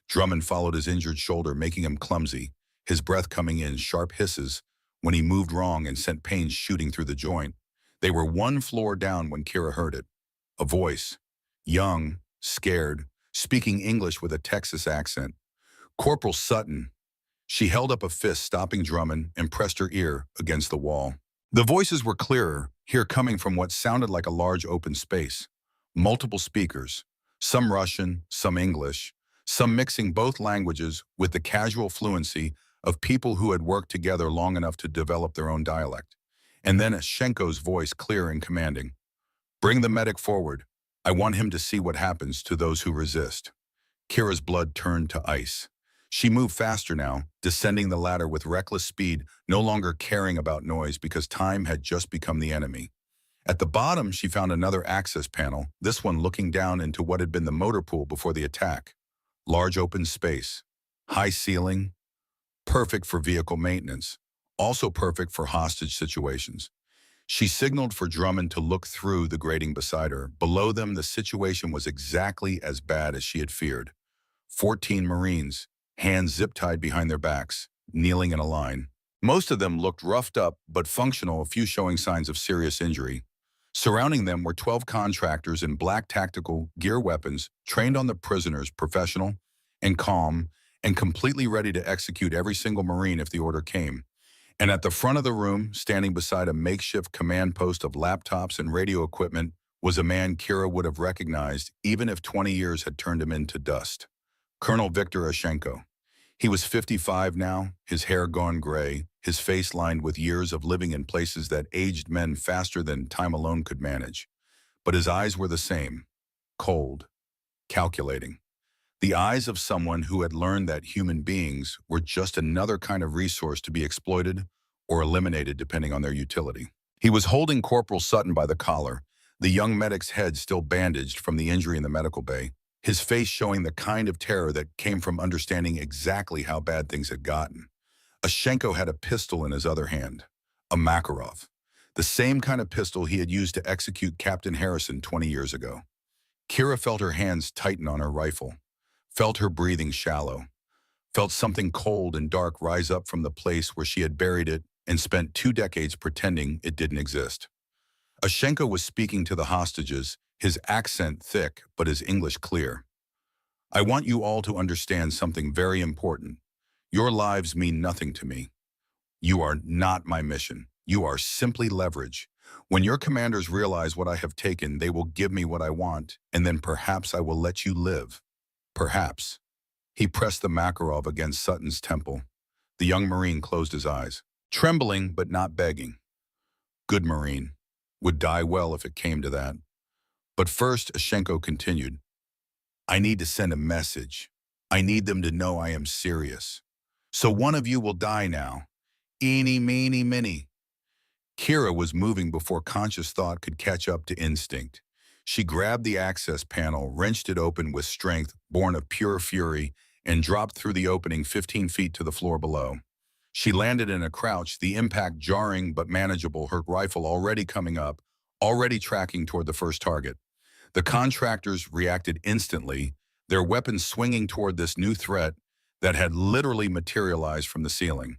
Drummond followed his injured shoulder, making him clumsy, his breath coming in sharp hisses when he moved wrong and sent pain shooting through the joint. They were 1 floor down when Kira heard it. A voice. Young, scared, speaking English with a Texas accent. Corporal Sutton. She held up a fist, stopping Drummond, and pressed her ear against the wall. The voices were clearer, here coming from what sounded like a large open space. Multiple speakers, some Russian, some English, some mixing both languages with the casual fluency of people who had worked together long enough to develop their own dialect. And then Ashenko's voice, clear and commanding. Bring the medic forward. I want him to see what happens to those who resist. Kira's blood turned to ice. She moved faster now, descending the ladder with reckless speed, no longer caring about noise because time had just become the enemy. At the bottom, she found another access panel, this one looking down into what had been the motor pool before the attack. Large open space, high ceiling, perfect for vehicle maintenance, also perfect for hostage situations. She signaled for Drummond to look through the grating beside her. Below them, the situation was exactly as bad as she had feared. 14 Marines, hands zip-tied behind their backs, kneeling in a line. Most of them looked roughed up but functional, a few showing signs of serious injury. Surrounding them were 12 contractors in black tactical gear weapons, trained on the prisoners, professional and calm, and completely ready to execute every single Marine if the order came. And at the front of the room, standing beside a makeshift command post of laptops and radio equipment, was a man Kira would have recognized even if 20 years had turned him into dust. Colonel Viktor Ashenko. He was 55 now, his hair gone gray, his face lined with years of living in places that aged men faster than time alone could manage. But his eyes were the same, cold, calculating. The eyes of someone who had learned that human beings were just another kind of resource to be exploited or eliminated depending on their utility. He was holding Corporal Sutton by the collar, the young medic's head still bandaged from the injury in the medical bay, his face showing the kind of terror that came from understanding exactly how bad things had gotten. Ashenko had a pistol in his other hand, a Makarov, the same kind of pistol he had used to execute Captain Harrison 20 years ago. Kira felt her hands tighten on her rifle, felt her breathing shallow. felt something cold and dark rise up from the place where she had buried it and spent 2 decades pretending it didn't exist. Ushenko was speaking to the hostages, his accent thick but his English clear. I want you all to understand something very important. Your lives mean nothing to me. You are not my mission. You are simply leverage. When your commanders realize what I have taken, they will give me what I want, and then perhaps I will let you live. Perhaps. He pressed the Makarov against Sutton's temple. The young Marine closed his eyes, trembling but not begging. Good Marine. Would die well if it came to that. But first, Ushenko continued, I need to send a message. I need them to know I am serious. So one of you will die now. Eeny, meeny, miny. Kira was moving before conscious thought could catch up to instinct. She grabbed the access panel, wrenched it open with strength, born of pure fury, and dropped through the opening 15 feet to the floor below. She landed in a crouch, the impact jarring but manageable, her rifle already coming up, already tracking toward the first target. The contractors reacted instantly, their weapons swinging toward this new threat that had literally materialized from the ceiling.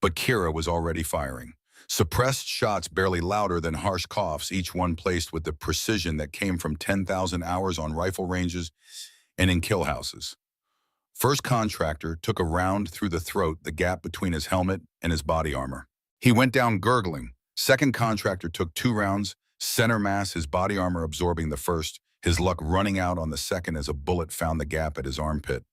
But Kira was already firing. Suppressed shots barely louder than harsh coughs, each one placed with the precision that came from 10,000 hours on rifle ranges and in kill houses. First contractor took a round through the throat, the gap between his helmet and his body armor. He went down gurgling. Second contractor took 2 rounds, center mass, his body armor absorbing the first, his luck running out on the second as a bullet found the gap at his armpit.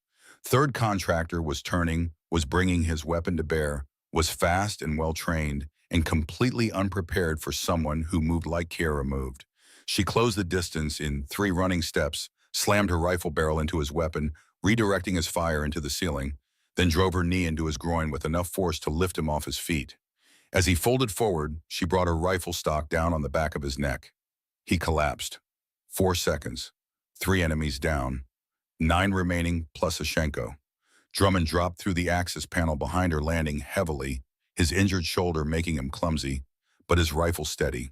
Third contractor was turning, was bringing his weapon to bear, was fast and well-trained, and completely unprepared for someone who moved like Kira moved. She closed the distance in 3 running steps, slammed her rifle barrel into his weapon, redirecting his fire into the ceiling, then drove her knee into his groin with enough force to lift him off his feet. As he folded forward, she brought her rifle stock down on the back of his neck. He collapsed. 4 seconds. 3 enemies down. 9 remaining plus Ushenko. Drummond dropped through the access panel behind her, landing heavily, his injured shoulder making him clumsy, but his rifle steady.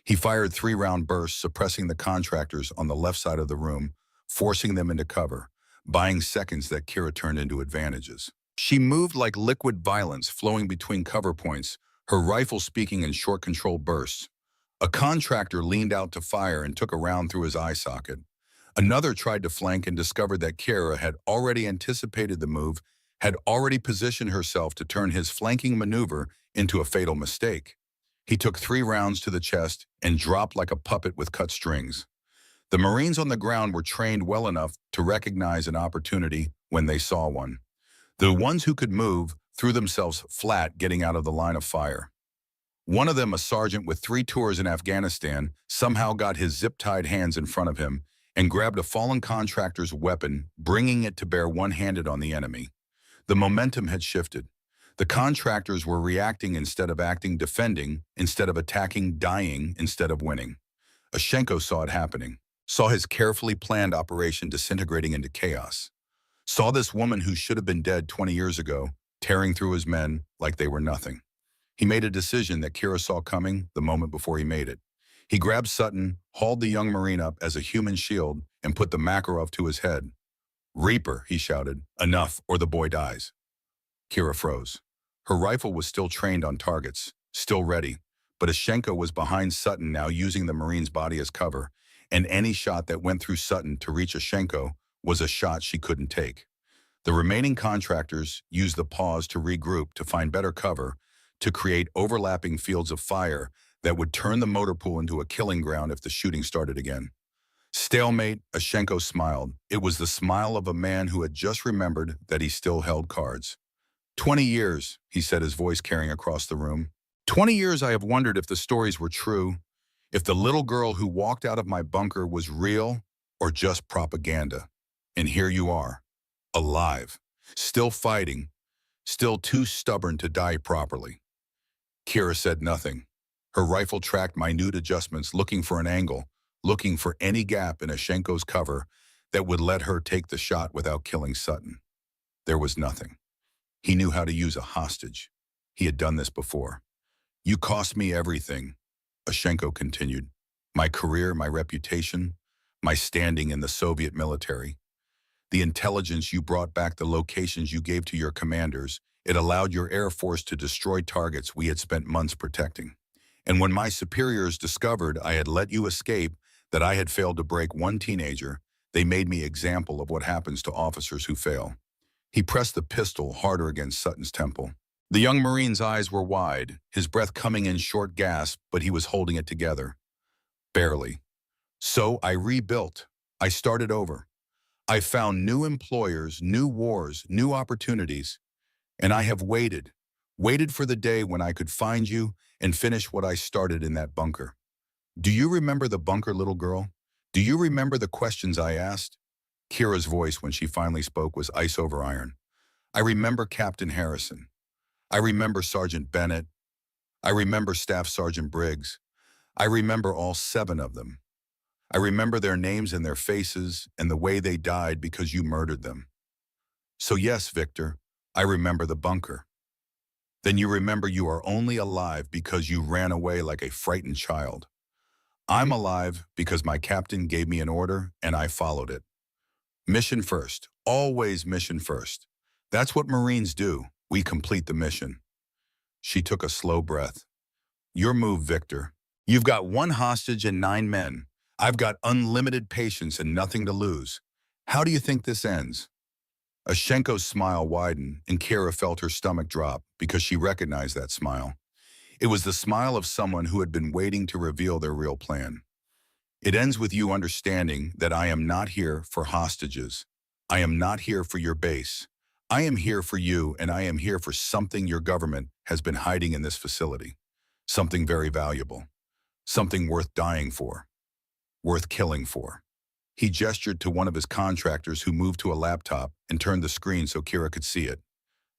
He fired 3-round bursts, suppressing the contractors on the left side of the room, forcing them into cover, buying seconds that Kira turned into advantages. She moved like liquid violence flowing between cover points, her rifle speaking in short controlled bursts. A contractor leaned out to fire and took a round through his eye socket. Another tried to flank and discovered that Kira had already anticipated the move, had already positioned herself to turn his flanking maneuver into a fatal mistake. He took 3 rounds to the chest and dropped like a puppet with cut strings. The Marines on the ground were trained well enough to recognize an opportunity when they saw one. The ones who could move threw themselves flat, getting out of the line of fire. One of them, a sergeant with 3 tours in Afghanistan, somehow got his zip-tied hands in front of him and grabbed a fallen contractor's weapon, bringing it to bear one-handed on the enemy. The momentum had shifted. The contractors were reacting instead of acting, defending instead of attacking, dying instead of winning. Ushenko saw it happening, saw his carefully planned operation disintegrating into chaos, saw this woman who should have been dead 20 years ago, tearing through his men like they were nothing. He made a decision that Kira saw coming the moment before he made it. He grabbed Sutton, hauled the young Marine up as a human shield, and put the Makarov to his head. "Reaper," he shouted, "enough or the boy dies." Kira froze. Her rifle was still trained on targets, still ready, but Ushenko was behind Sutton now, using the Marine's body as cover, and any shot that went through Sutton to reach Ushenko was a shot she couldn't take. The remaining contractors used the pause to regroup, to find better cover, to create overlapping fields of fire that would turn the motor pool into a killing ground if the shooting started again. Stalemate, Ushenko smiled. It was the smile of a man who had just remembered that he still held cards. 20 years, he said, his voice carrying across the room. 20 years I have wondered if the stories were true, if the little girl who walked out of my bunker was real or just propaganda. And here you are, alive, still fighting, still too stubborn to die properly. Kira said nothing. Her rifle tracked minute adjustments, looking for an angle, looking for any gap in Ushenko's cover that would let her take the shot without killing Sutton. There was nothing. He knew how to use a hostage. He had done this before. "You cost me everything," Ushenko continued. "My career, my reputation, my standing in the Soviet military. the intelligence you brought back, the locations you gave to your commanders. It allowed your Air Force to destroy targets we had spent months protecting. And when my superiors discovered I had let you escape, that I had failed to break one teenager, they made me example of what happens to officers who fail. He pressed the pistol harder against Sutton's temple. The young Marine's eyes were wide, his breath coming in short gasps, but he was holding it together. Barely. So I rebuilt. I started over. I found new employers, new wars, new opportunities. And I have waited for the day when I could find you and finish what I started in that bunker. Do you remember the bunker, little girl? Do you remember the questions I asked? Kira's voice, when she finally spoke, was ice over iron. I remember Captain Harrison. I remember Sergeant Bennett. I remember Staff Sergeant Briggs. I remember all 7 of them. I remember their names and their faces and the way they died because you murdered them. So yes, Victor, I remember the bunker. Then you remember you are only alive because you ran away like a frightened child. I'm alive because my captain gave me an order and I followed it. Mission first, always mission first. That's what Marines do. We complete the mission. She took a slow breath. Your move, Victor. You've got 1 hostage and 9 men. I've got unlimited patience and nothing to lose. How do you think this ends? Ashenko's smile widened, and Kira felt her stomach drop because she recognized that smile. It was the smile of someone who had been waiting to reveal their real plan. It ends with you understanding that I am not here for hostages. I am not here for your base. I am here for you, and I am here for something your government has been hiding in this facility. Something very valuable. Something worth dying for. Worth killing for. He gestured to one of his contractors who moved to a laptop and turned the screen so Kira could see it.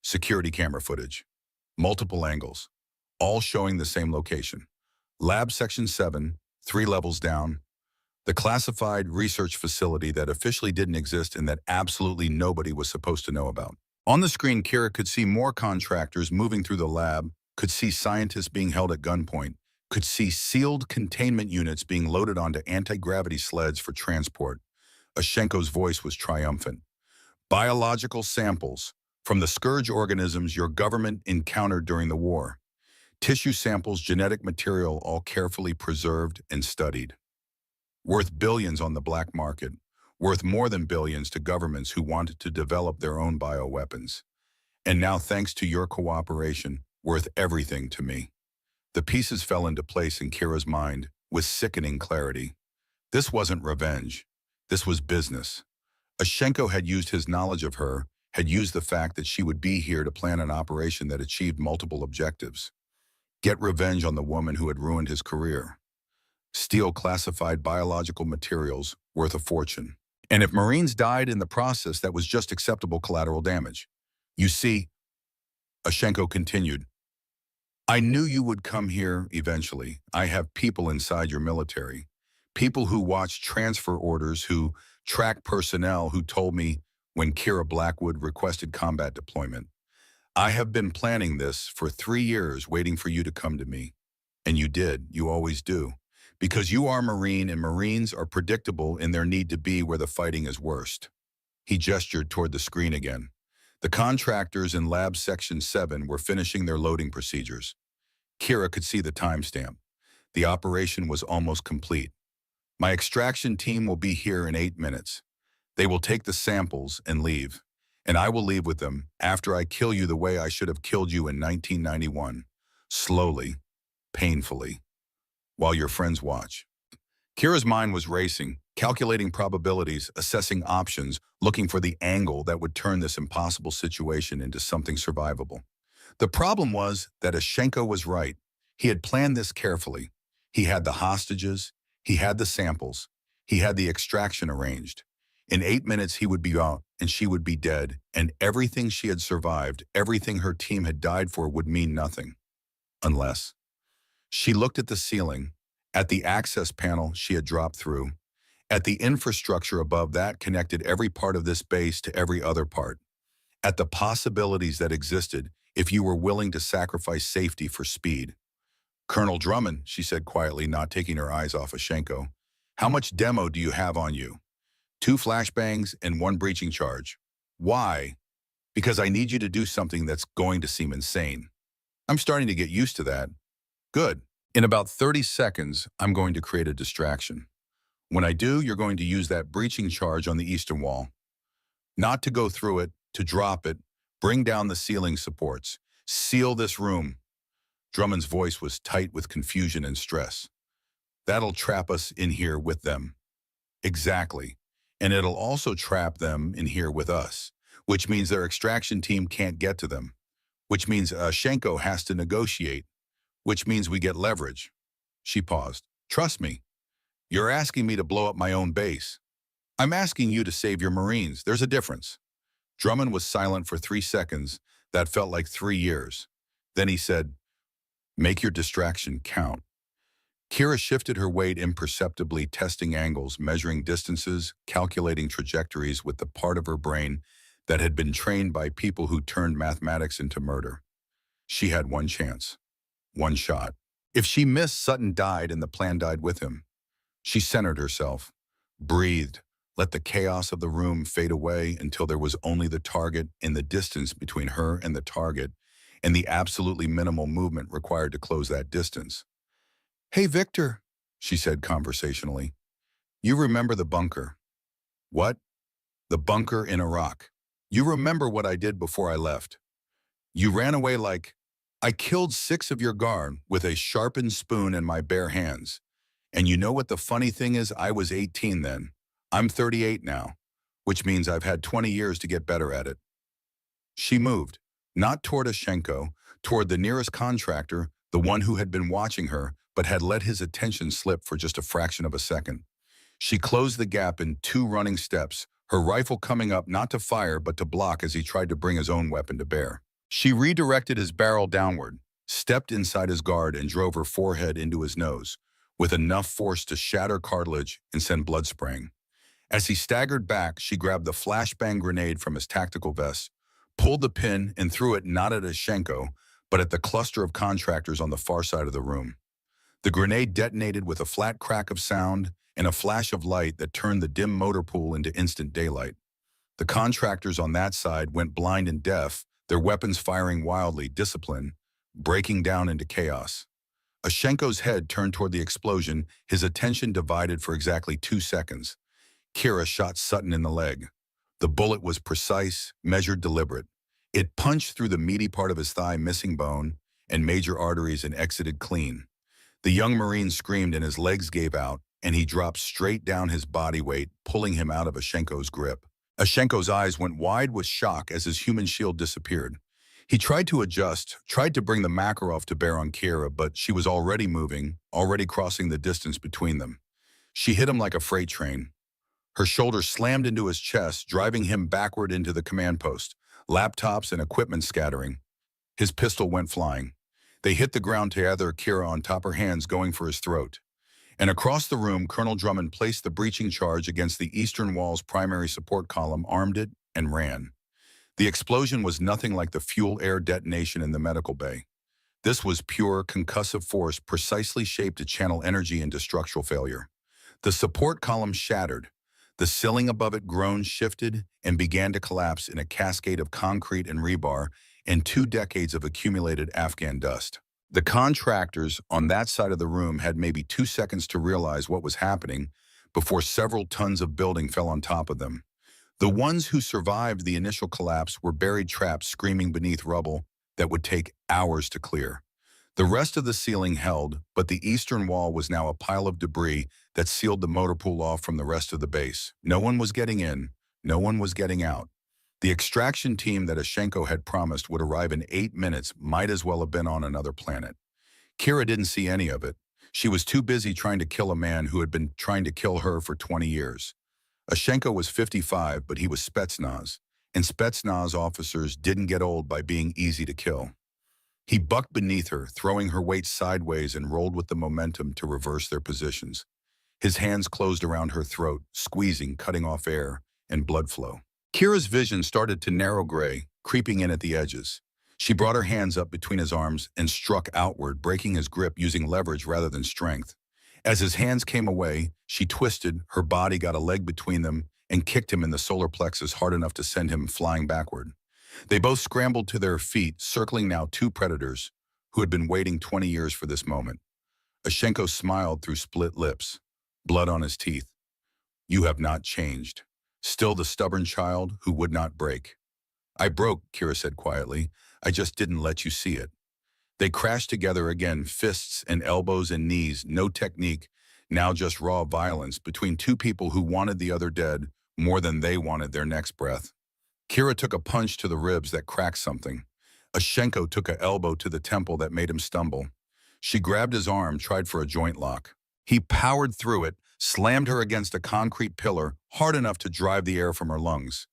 Security camera footage. Multiple angles. All showing the same location. Lab Section 7, 3 levels down. The classified research facility that officially didn't exist and that absolutely nobody was supposed to know about. On the screen, Kira could see more contractors moving through the lab, could see scientists being held at gunpoint, could see sealed containment units being loaded onto anti-gravity sleds for transport. Ashenko's voice was triumphant. Biological samples from the scourge organisms your government encountered during the war. Tissue samples, genetic material, all carefully preserved and studied. Worth billions on the black market. Worth more than billions to governments who wanted to develop their own bioweapons. And now, thanks to your cooperation, worth everything to me. The pieces fell into place in Kira's mind with sickening clarity. This wasn't revenge. This was business. Ashenko had used his knowledge of her, had used the fact that she would be here to plan an operation that achieved multiple objectives. Get revenge on the woman who had ruined his career. Steal classified biological materials worth a fortune. And if Marines died in the process, that was just acceptable collateral damage. You see, Ashenko continued, I knew you would come here eventually. I have people inside your military. People who watch transfer orders, who track personnel, who told me when Kira Blackwood requested combat deployment. I have been planning this for 3 years, waiting for you to come to me. And you did. You always do. Because you are Marine, and Marines are predictable in their need to be where the fighting is worst. He gestured toward the screen again. The contractors in Lab Section 7 were finishing their loading procedures. Kira could see the timestamp. The operation was almost complete. My extraction team will be here in 8 minutes. They will take the samples and leave. And I will leave with them after I kill you the way I should have killed you in 1991. Slowly, painfully, while your friends watch. Kira's mind was racing, calculating probabilities, assessing options, looking for the angle that would turn this impossible situation into something survivable. The problem was that Ashenko was right. He had planned this carefully. He had the hostages, he had the samples, he had the extraction arranged. In 8 minutes he would be out and she would be dead, and everything she had survived, everything her team had died for would mean nothing. Unless. She looked at the ceiling, at the access panel she had dropped through, at the infrastructure above that connected every part of this base to every other part, at the possibilities that existed if you were willing to sacrifice safety for speed. Colonel Drummond, she said quietly, not taking her eyes off Ashenko, how much demo do you have on you? 2 flashbangs and 1 breaching charge. Why? Because I need you to do something that's going to seem insane. I'm starting to get used to that. Good. In about 30 seconds, I'm going to create a distraction. When I do, you're going to use that breaching charge on the eastern wall. Not to go through it, to drop it, bring down the ceiling supports. Seal this room. Drummond's voice was tight with confusion and stress. That'll trap us in here with them. Exactly. And it'll also trap them in here with us, which means their extraction team can't get to them, which means Shenko has to negotiate, which means we get leverage. She paused. Trust me. You're asking me to blow up my own base. I'm asking you to save your Marines. There's a difference. Drummond was silent for 3 seconds. That felt like 3 years. Then he said, make your distraction count. Kira shifted her weight imperceptibly, testing angles, measuring distances, calculating trajectories with the part of her brain that had been trained by people who turned mathematics into murder. She had one chance, one shot. If she missed, Sutton died and the plan died with him. She centered herself, breathed, let the chaos of the room fade away until there was only the target and the distance between her and the target and the absolutely minimal movement required to close that distance. Hey, Victor, she said conversationally. You remember the bunker? What? The bunker in Iraq. You remember what I did before I left. You ran away like, I killed 6 of your guard with a sharpened spoon in my bare hands. And you know what the funny thing is? I was 18 then. I'm 38 now, which means I've had 20 years to get better at it. She moved, not toward Ashenko, toward the nearest contractor, the one who had been watching her, but had let his attention slip for just a fraction of a second. She closed the gap in 2 running steps, her rifle coming up not to fire but to block as he tried to bring his own weapon to bear. She redirected his barrel downward, stepped inside his guard and drove her forehead into his nose, with enough force to shatter cartilage and send blood spraying. As he staggered back, she grabbed the flashbang grenade from his tactical vest, pulled the pin and threw it not at Ashenko, but at the cluster of contractors on the far side of the room. The grenade detonated with a flat crack of sound and a flash of light that turned the dim motor pool into instant daylight. The contractors on that side went blind and deaf, their weapons firing wildly, discipline, breaking down into chaos. Ashenko's head turned toward the explosion, his attention divided for exactly 2 seconds. Kira shot Sutton in the leg. The bullet was precise, measured, deliberate. It punched through the meaty part of his thigh, missing bone and major arteries, and exited clean. The young Marine screamed and his legs gave out, and he dropped straight down his body weight, pulling him out of Ashenko's grip. Ashenko's eyes went wide with shock as his human shield disappeared. He tried to adjust, tried to bring the Makarov to bear on Kira, but she was already moving, already crossing the distance between them. She hit him like a freight train. Her shoulder slammed into his chest, driving him backward into the command post, laptops and equipment scattering. His pistol went flying. They hit the ground together, Kira on top, her hands going for his throat. And across the room, Colonel Drummond placed the breaching charge against the eastern wall's primary support column, armed it, and ran. The explosion was nothing like the fuel-air detonation in the medical bay. This was pure concussive force precisely shaped to channel energy into structural failure. The support column shattered. The ceiling above it groaned, shifted, and began to collapse in a cascade of concrete and rebar and 2 decades of accumulated Afghan dust. The contractors on that side of the room had maybe 2 seconds to realize what was happening before several tons of building fell on top of them. The ones who survived the initial collapse were buried trapped, screaming beneath rubble that would take hours to clear. The rest of the ceiling held, but the eastern wall was now a pile of debris that sealed the motor pool off from the rest of the base. No one was getting in, no one was getting out. The extraction team that Ashenko had promised would arrive in 8 minutes might as well have been on another planet. Kira didn't see any of it. She was too busy trying to kill a man who had been trying to kill her for 20 years. Ashenko was 55, but he was Spetsnaz, and Spetsnaz officers didn't get old by being easy to kill. He bucked beneath her, throwing her weight sideways, and rolled with the momentum to reverse their positions. His hands closed around her throat, squeezing, cutting off air and blood flow. Kira's vision started to narrow gray, creeping in at the edges. She brought her hands up between his arms and struck outward, breaking his grip using leverage rather than strength. As his hands came away, she twisted, her body got a leg between them, and kicked him in the solar plexus hard enough to send him flying backward. They both scrambled to their feet, circling now two predators who had been waiting 20 years for this moment. Ashenko smiled through split lips, blood on his teeth. You have not changed. Still the stubborn child who would not break. I broke, Kira said quietly. I just didn't let you see it. They crashed together again, fists and elbows and knees, no technique, now just raw violence between two people who wanted the other dead more than they wanted their next breath. Kira took a punch to the ribs that cracked something. Ashenko took an elbow to the temple that made him stumble. She grabbed his arm, tried for a joint lock. He powered through it, slammed her against a concrete pillar hard enough to drive the air from her lungs.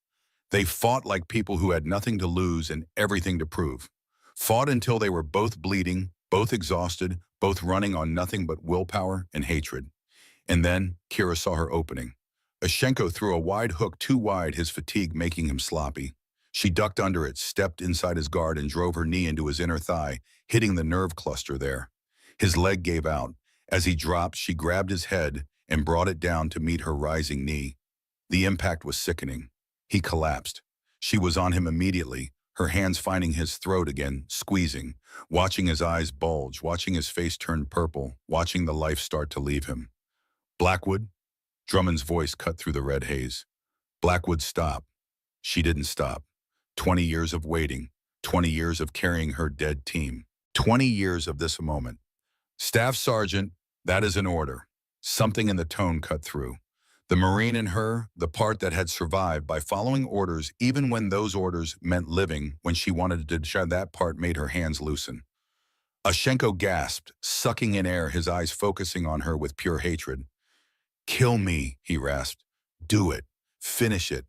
They fought like people who had nothing to lose and everything to prove. Fought until they were both bleeding, both exhausted, both running on nothing but willpower and hatred. And then Kira saw her opening. Ashenko threw a wide hook too wide, his fatigue making him sloppy. She ducked under it, stepped inside his guard and drove her knee into his inner thigh, hitting the nerve cluster there. His leg gave out. As he dropped, she grabbed his head and brought it down to meet her rising knee. The impact was sickening. He collapsed. She was on him immediately, her hands finding his throat again, squeezing, watching his eyes bulge, watching his face turn purple, watching the life start to leave him. Blackwood? Drummond's voice cut through the red haze. Blackwood, stop. She didn't stop. 20 years of waiting, 20 years of carrying her dead team, 20 years of this moment. Staff Sergeant, that is an order. Something in the tone cut through. The Marine in her, the part that had survived by following orders even when those orders meant living, when she wanted to share that part made her hands loosen. Ashenko gasped, sucking in air, his eyes focusing on her with pure hatred. Kill me, he rasped. Do it. Finish it.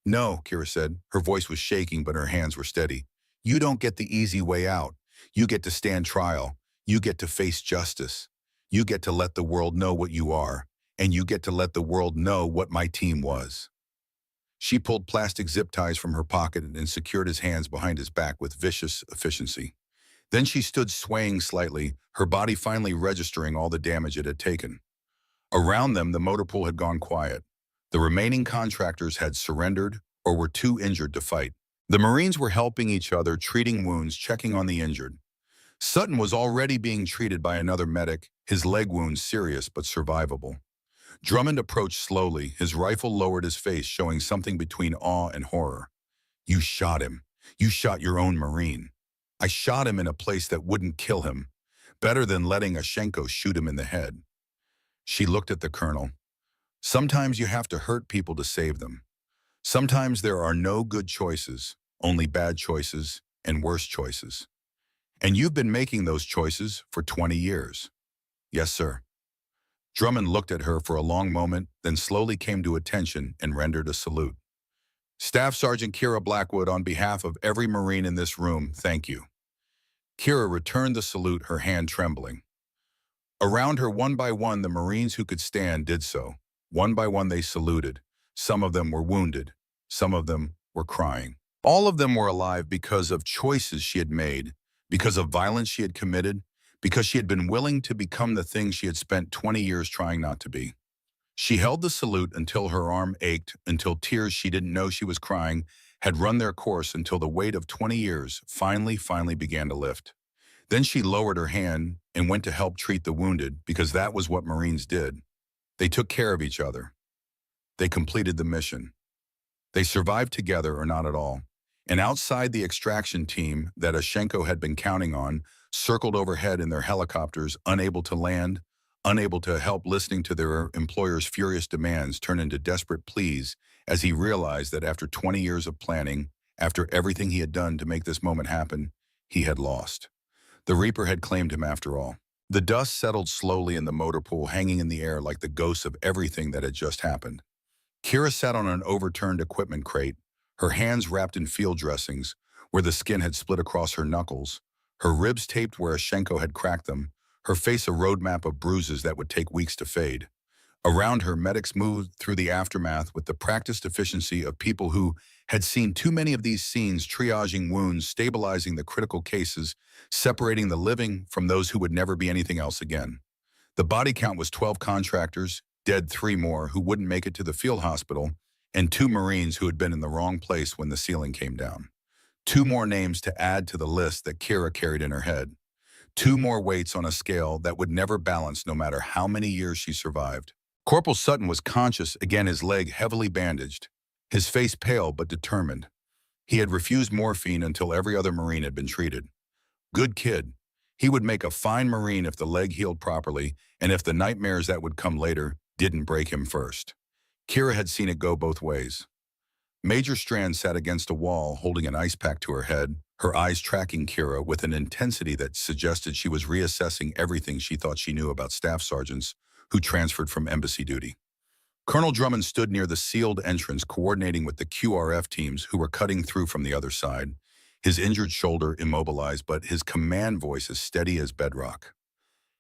No, Kira said. Her voice was shaking, but her hands were steady. You don't get the easy way out. You get to stand trial. You get to face justice. You get to let the world know what you are, and you get to let the world know what my team was. She pulled plastic zip ties from her pocket and secured his hands behind his back with vicious efficiency. Then she stood swaying slightly, her body finally registering all the damage it had taken. Around them, the motor pool had gone quiet. The remaining contractors had surrendered or were too injured to fight. The Marines were helping each other, treating wounds, checking on the injured. Sutton was already being treated by another medic, his leg wounds serious but survivable. Drummond approached slowly, his rifle lowered, his face showing something between awe and horror. You shot him. You shot your own Marine. I shot him in a place that wouldn't kill him. Better than letting Ashenko shoot him in the head. She looked at the colonel. Sometimes you have to hurt people to save them. Sometimes there are no good choices, only bad choices and worse choices. And you've been making those choices for 20 years. Yes, sir. Drummond looked at her for a long moment, then slowly came to attention and rendered a salute. Staff Sergeant Kira Blackwood, on behalf of every Marine in this room, thank you. Kira returned the salute, her hand trembling. Around her, one by one, the Marines who could stand did so. One by one they saluted. Some of them were wounded. Some of them were crying. All of them were alive because of choices she had made, because of violence she had committed, because she had been willing to become the thing she had spent 20 years trying not to be. She held the salute until her arm ached, until tears she didn't know she was crying had run their course, until the weight of 20 years finally began to lift. Then she lowered her hand and went to help treat the wounded, because that was what Marines did. They took care of each other. They completed the mission. They survived together or not at all. And outside, the extraction team that Ashenko had been counting on circled overhead in their helicopters, unable to land, unable to help, listening to their employer's furious demands turn into desperate pleas as he realized that after 20 years of planning, after everything he had done to make this moment happen, he had lost. The Reaper had claimed him after all. The dust settled slowly in the motor pool, hanging in the air like the ghosts of everything that had just happened. Kira sat on an overturned equipment crate, her hands wrapped in field dressings, where the skin had split across her knuckles, her ribs taped where Ashenko had cracked them, her face a roadmap of bruises that would take weeks to fade. Around her, medics moved through the aftermath with the practiced efficiency of people who had seen too many of these scenes, triaging wounds, stabilizing the critical cases, separating the living from those who would never be anything else again. The body count was 12 contractors, dead 3 more who wouldn't make it to the field hospital, and 2 Marines who had been in the wrong place when the ceiling came down. 2 more names to add to the list that Kira carried in her head. 2 more weights on a scale that would never balance no matter how many years she survived. Corporal Sutton was conscious, again his leg heavily bandaged, his face pale but determined. He had refused morphine until every other Marine had been treated. Good kid. He would make a fine Marine if the leg healed properly and if the nightmares that would come later didn't break him first. Kira had seen it go both ways. Major Strand sat against a wall holding an ice pack to her head, her eyes tracking Kira with an intensity that suggested she was reassessing everything she thought she knew about staff sergeants who transferred from embassy duty. Colonel Drummond stood near the sealed entrance coordinating with the QRF teams who were cutting through from the other side, his injured shoulder immobilized but his command voice as steady as bedrock.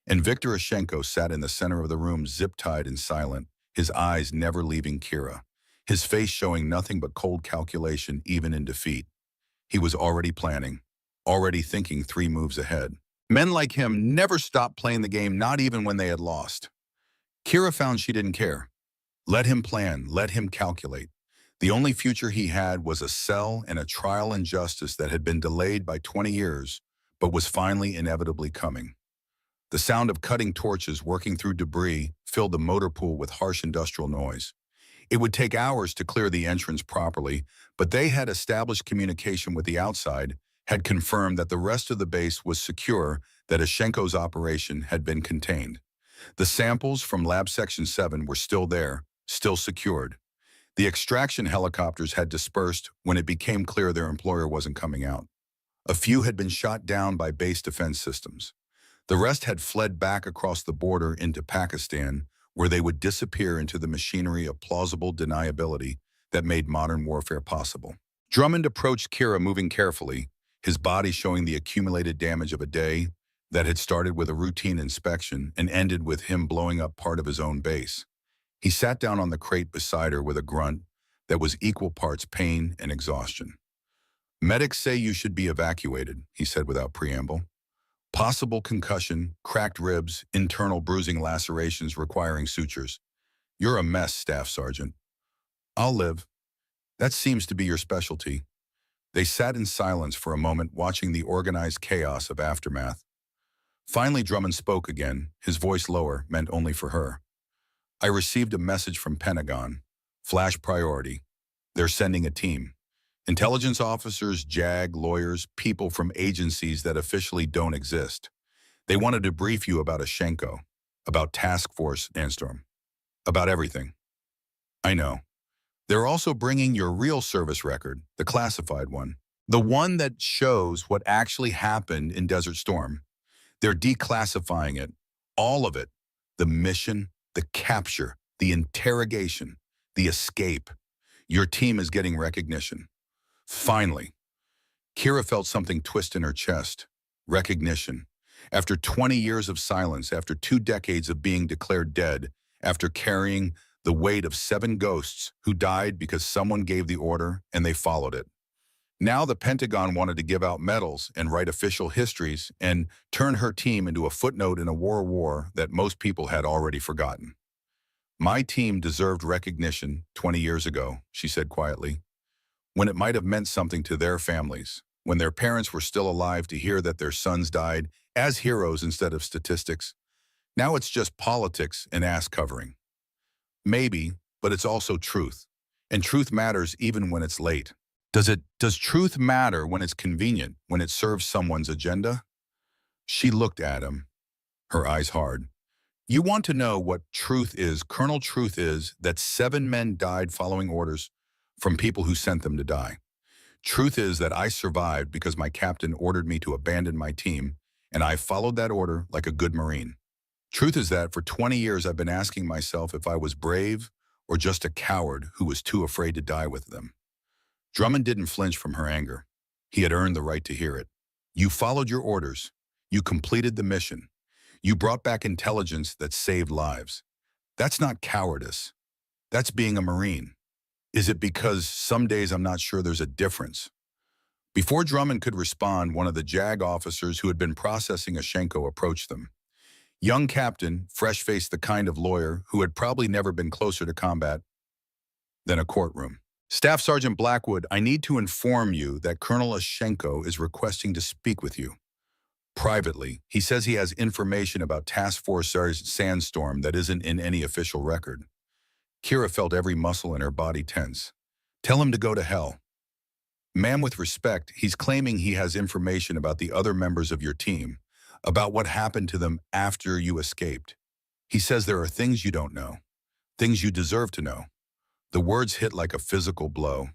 And Viktor Ashenko sat in the center of the room zip-tied and silent, his eyes never leaving Kira, his face showing nothing but cold calculation even in defeat. He was already planning, already thinking 3 moves ahead. Men like him never stopped playing the game, not even when they had lost. Kira found she didn't care. Let him plan, let him calculate. The only future he had was a cell and a trial in justice that had been delayed by 20 years, but was finally inevitably coming. The sound of cutting torches working through debris filled the motor pool with harsh industrial noise. It would take hours to clear the entrance properly, but they had established communication with the outside, had confirmed that the rest of the base was secure, that Ashenko's operation had been contained. The samples from Lab Section 7 were still there, still secured. The extraction helicopters had dispersed when it became clear their employer wasn't coming out. A few had been shot down by base defense systems. The rest had fled back across the border into Pakistan, where they would disappear into the machinery of plausible deniability that made modern warfare possible. Drummond approached Kira moving carefully, his body showing the accumulated damage of a day that had started with a routine inspection and ended with him blowing up part of his own base. He sat down on the crate beside her with a grunt that was equal parts pain and exhaustion. "Medics say you should be evacuated," he said without preamble. "Possible concussion, cracked ribs, internal bruising lacerations requiring sutures. You're a mess, Staff Sergeant." "I'll live. That seems to be your specialty." They sat in silence for a moment, watching the organized chaos of aftermath. Finally, Drummond spoke again, his voice lower, meant only for her. "I received a message from Pentagon. Flash priority. They're sending a team. Intelligence officers, JAG, lawyers, people from agencies that officially don't exist. They wanted to brief you about Ashenko, about Task Force Anstorm, about everything." "I know. They're also bringing your real service record, the classified one, the one that shows what actually happened in Desert Storm. They're declassifying it, all of it, the mission, the capture, the interrogation, the escape. Your team is getting recognition." Finally, Kira felt something twist in her chest. Recognition. After 20 years of silence, after 2 decades of being declared dead, after carrying the weight of 7 ghosts who died because someone gave the order and they followed it. Now the Pentagon wanted to give out medals and write official histories and turn her team into a footnote in a war that most people had already forgotten. "My team deserved recognition 20 years ago," she said quietly, "when it might have meant something to their families, when their parents were still alive to hear that their sons died as heroes instead of statistics. Now it's just politics and ass covering. Maybe, but it's also truth. And truth matters even when it's late. Does truth matter when it's convenient, when it serves someone's agenda?" She looked at him, her eyes hard. "You want to know what truth is, Colonel? Truth is that 7 men died following orders from people who sent them to die. Truth is that I survived because my captain ordered me to abandon my team, and I followed that order like a good Marine. Truth is that for 20 years I've been asking myself if I was brave or just a coward who was too afraid to die with them." Drummond didn't flinch from her anger. He had earned the right to hear it. "You followed your orders. You completed the mission. You brought back intelligence that saved lives. That's not cowardice. That's being a Marine. Is it because some days I'm not sure there's a difference?" Before Drummond could respond, one of the JAG officers who had been processing Ashenko approached them. Young captain, fresh-faced, the kind of lawyer who had probably never been closer to combat. then a courtroom. Staff Sergeant Blackwood, I need to inform you that Colonel Ushenko is requesting to speak with you. Privately, he says he has information about Task Force Sergeant Sandstorm that isn't in any official record. Kira felt every muscle in her body tense. Tell him to go to hell. Ma'am, with respect, he's claiming he has information about the other members of your team, about what happened to them after you escaped. He says there are things you don't know, things you deserve to know. The words hit like a physical blow.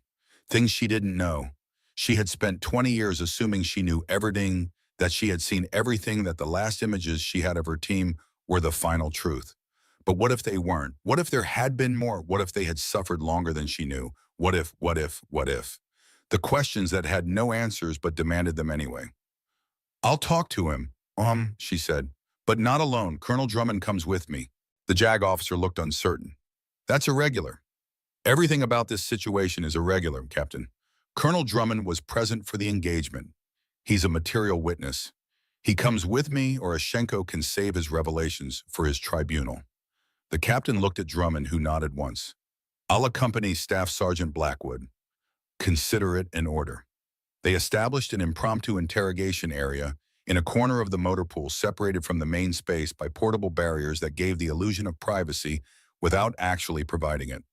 Things she didn't know. She had spent 20 years assuming she knew everything, that she had seen everything, that the last images she had of her team were the final truth. But what if they weren't? What if there had been more? What if they had suffered longer than she knew? What if, what if, what if? The questions that had no answers but demanded them anyway. I'll talk to him, she said, but not alone. Colonel Drummond comes with me. The JAG officer looked uncertain. That's irregular. Everything about this situation is irregular, Captain. Colonel Drummond was present for the engagement. He's a material witness. He comes with me, or Ushenko can save his revelations for his tribunal. The captain looked at Drummond, who nodded once. I'll accompany Staff Sergeant Blackwood. Consider it an order. They established an impromptu interrogation area in a corner of the motor pool, separated from the main space by portable barriers that gave the illusion of privacy without actually providing it.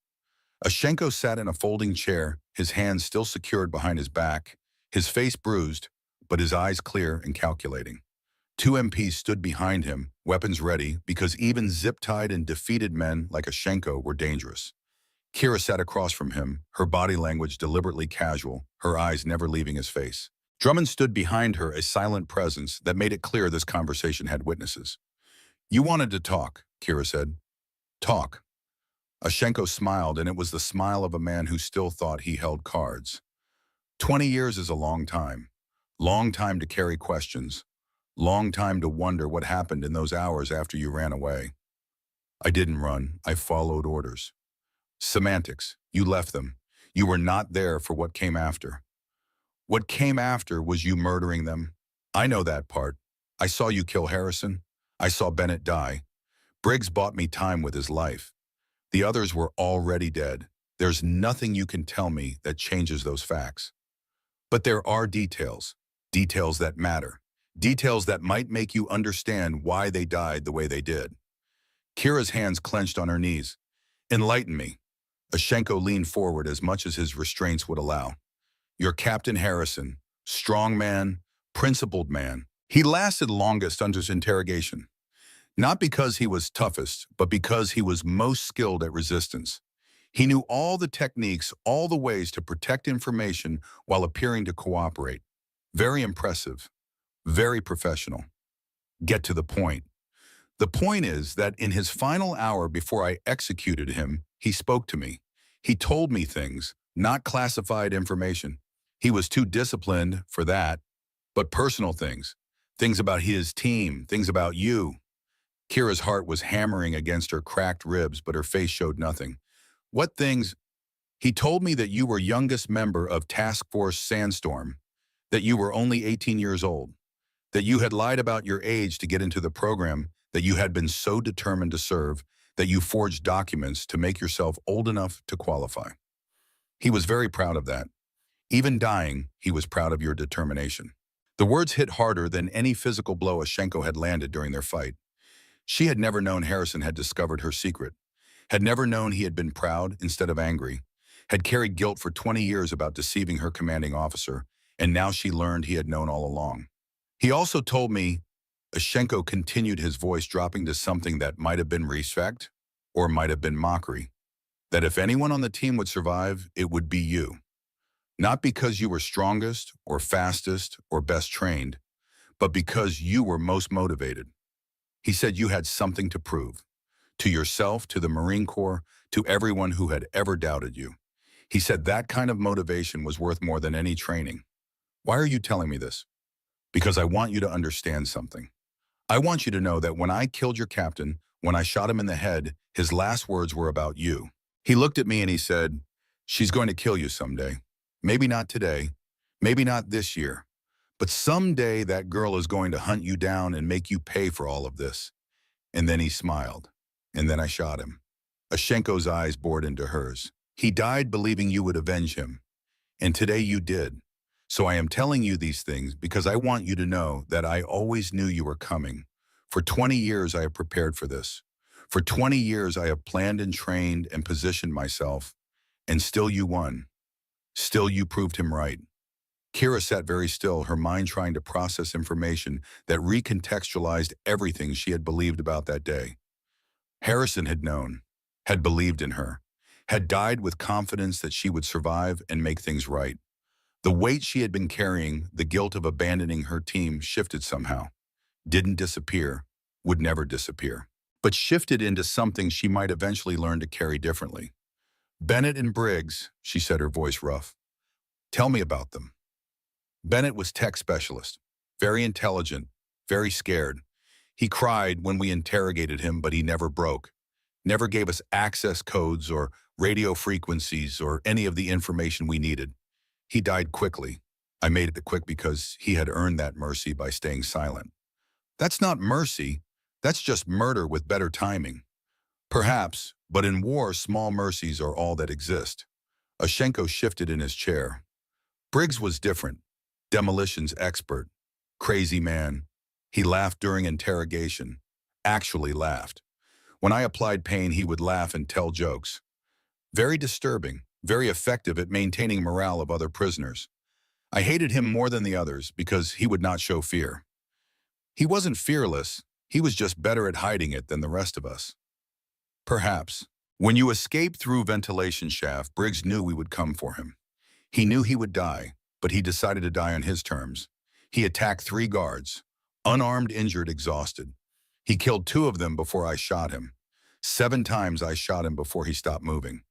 Ushenko sat in a folding chair, his hands still secured behind his back, his face bruised, but his eyes clear and calculating. Two MPs stood behind him, weapons ready, because even zip-tied and defeated men like Ushenko were dangerous. Kira sat across from him, her body language deliberately casual, her eyes never leaving his face. Drummond stood behind her, a silent presence that made it clear this conversation had witnesses. You wanted to talk, Kira said. Talk. Ushenko smiled, and it was the smile of a man who still thought he held cards. 20 years is a long time to carry questions, long time to wonder what happened in those hours after you ran away. I didn't run, I followed orders. Semantics, you left them. You were not there for what came after. What came after was you murdering them. I know that part. I saw you kill Harrison. I saw Bennett die. Briggs bought me time with his life. The others were already dead. There's nothing you can tell me that changes those facts. But there are details, details that matter, details that might make you understand why they died the way they did. Kira's hands clenched on her knees. Enlighten me. Ushenko leaned forward as much as his restraints would allow. You're Captain Harrison, strong man, principled man. He lasted longest under his interrogation. Not because he was toughest, but because he was most skilled at resistance. He knew all the techniques, all the ways to protect information while appearing to cooperate. Very impressive, very professional. Get to the point. The point is that in his final hour before I executed him, he spoke to me. He told me things, not classified information. He was too disciplined for that, but personal things. Things about his team, things about you. Kira's heart was hammering against her cracked ribs, but her face showed nothing. What things? He told me that you were youngest member of Task Force Sandstorm, that you were only 18 years old, that you had lied about your age to get into the program, that you had been so determined to serve, that you forged documents to make yourself old enough to qualify. He was very proud of that. Even dying, he was proud of your determination. The words hit harder than any physical blow Ushenko had landed during their fight. She had never known Harrison had discovered her secret, had never known he had been proud instead of angry, had carried guilt for 20 years about deceiving her commanding officer, and now she learned he had known all along. He also told me, Ushenko continued, his voice dropping to something that might have been respect or might have been mockery, that if anyone on the team would survive, it would be you. Not because you were strongest or fastest or best trained, but because you were most motivated. He said you had something to prove, to yourself, to the Marine Corps, to everyone who had ever doubted you. He said that kind of motivation was worth more than any training. Why are you telling me this? Because I want you to understand something. I want you to know that when I killed your captain, when I shot him in the head, his last words were about you. He looked at me and he said, she's going to kill you someday. Maybe not today, maybe not this year, but someday that girl is going to hunt you down and make you pay for all of this. And then he smiled, and then I shot him. Ushenko's eyes bored into hers. He died believing you would avenge him, and today you did. So I am telling you these things because I want you to know that I always knew you were coming. For 20 years I have prepared for this. For 20 years I have planned and trained and positioned myself, and still you won. Still you proved him right. Kira sat very still, her mind trying to process information that recontextualized everything she had believed about that day. Harrison had known, had believed in her, had died with confidence that she would survive and make things right. The weight she had been carrying, the guilt of abandoning her team, shifted somehow. Didn't disappear, would never disappear, but shifted into something she might eventually learn to carry differently. Bennett and Briggs, she said, her voice rough. Tell me about them. Bennett was tech specialist, very intelligent, very scared. He cried when we interrogated him, but he never broke. Never gave us access codes or radio frequencies or any of the information we needed. He died quickly. I made it quick because he had earned that mercy by staying silent. That's not mercy. That's just murder with better timing. Perhaps, but in war, small mercies are all that exist. Ushenko shifted in his chair. Briggs was different. Demolitions expert. Crazy man. He laughed during interrogation. Actually laughed. When I applied pain, he would laugh and tell jokes. Very disturbing, very effective at maintaining morale of other prisoners. I hated him more than the others because he would not show fear. He wasn't fearless, he was just better at hiding it than the rest of us. Perhaps. When you escaped through ventilation shaft, Briggs knew we would come for him. He knew he would die, but he decided to die on his terms. He attacked 3 guards, unarmed, injured, exhausted. He killed 2 of them before I shot him. 7 times I shot him before he stopped moving.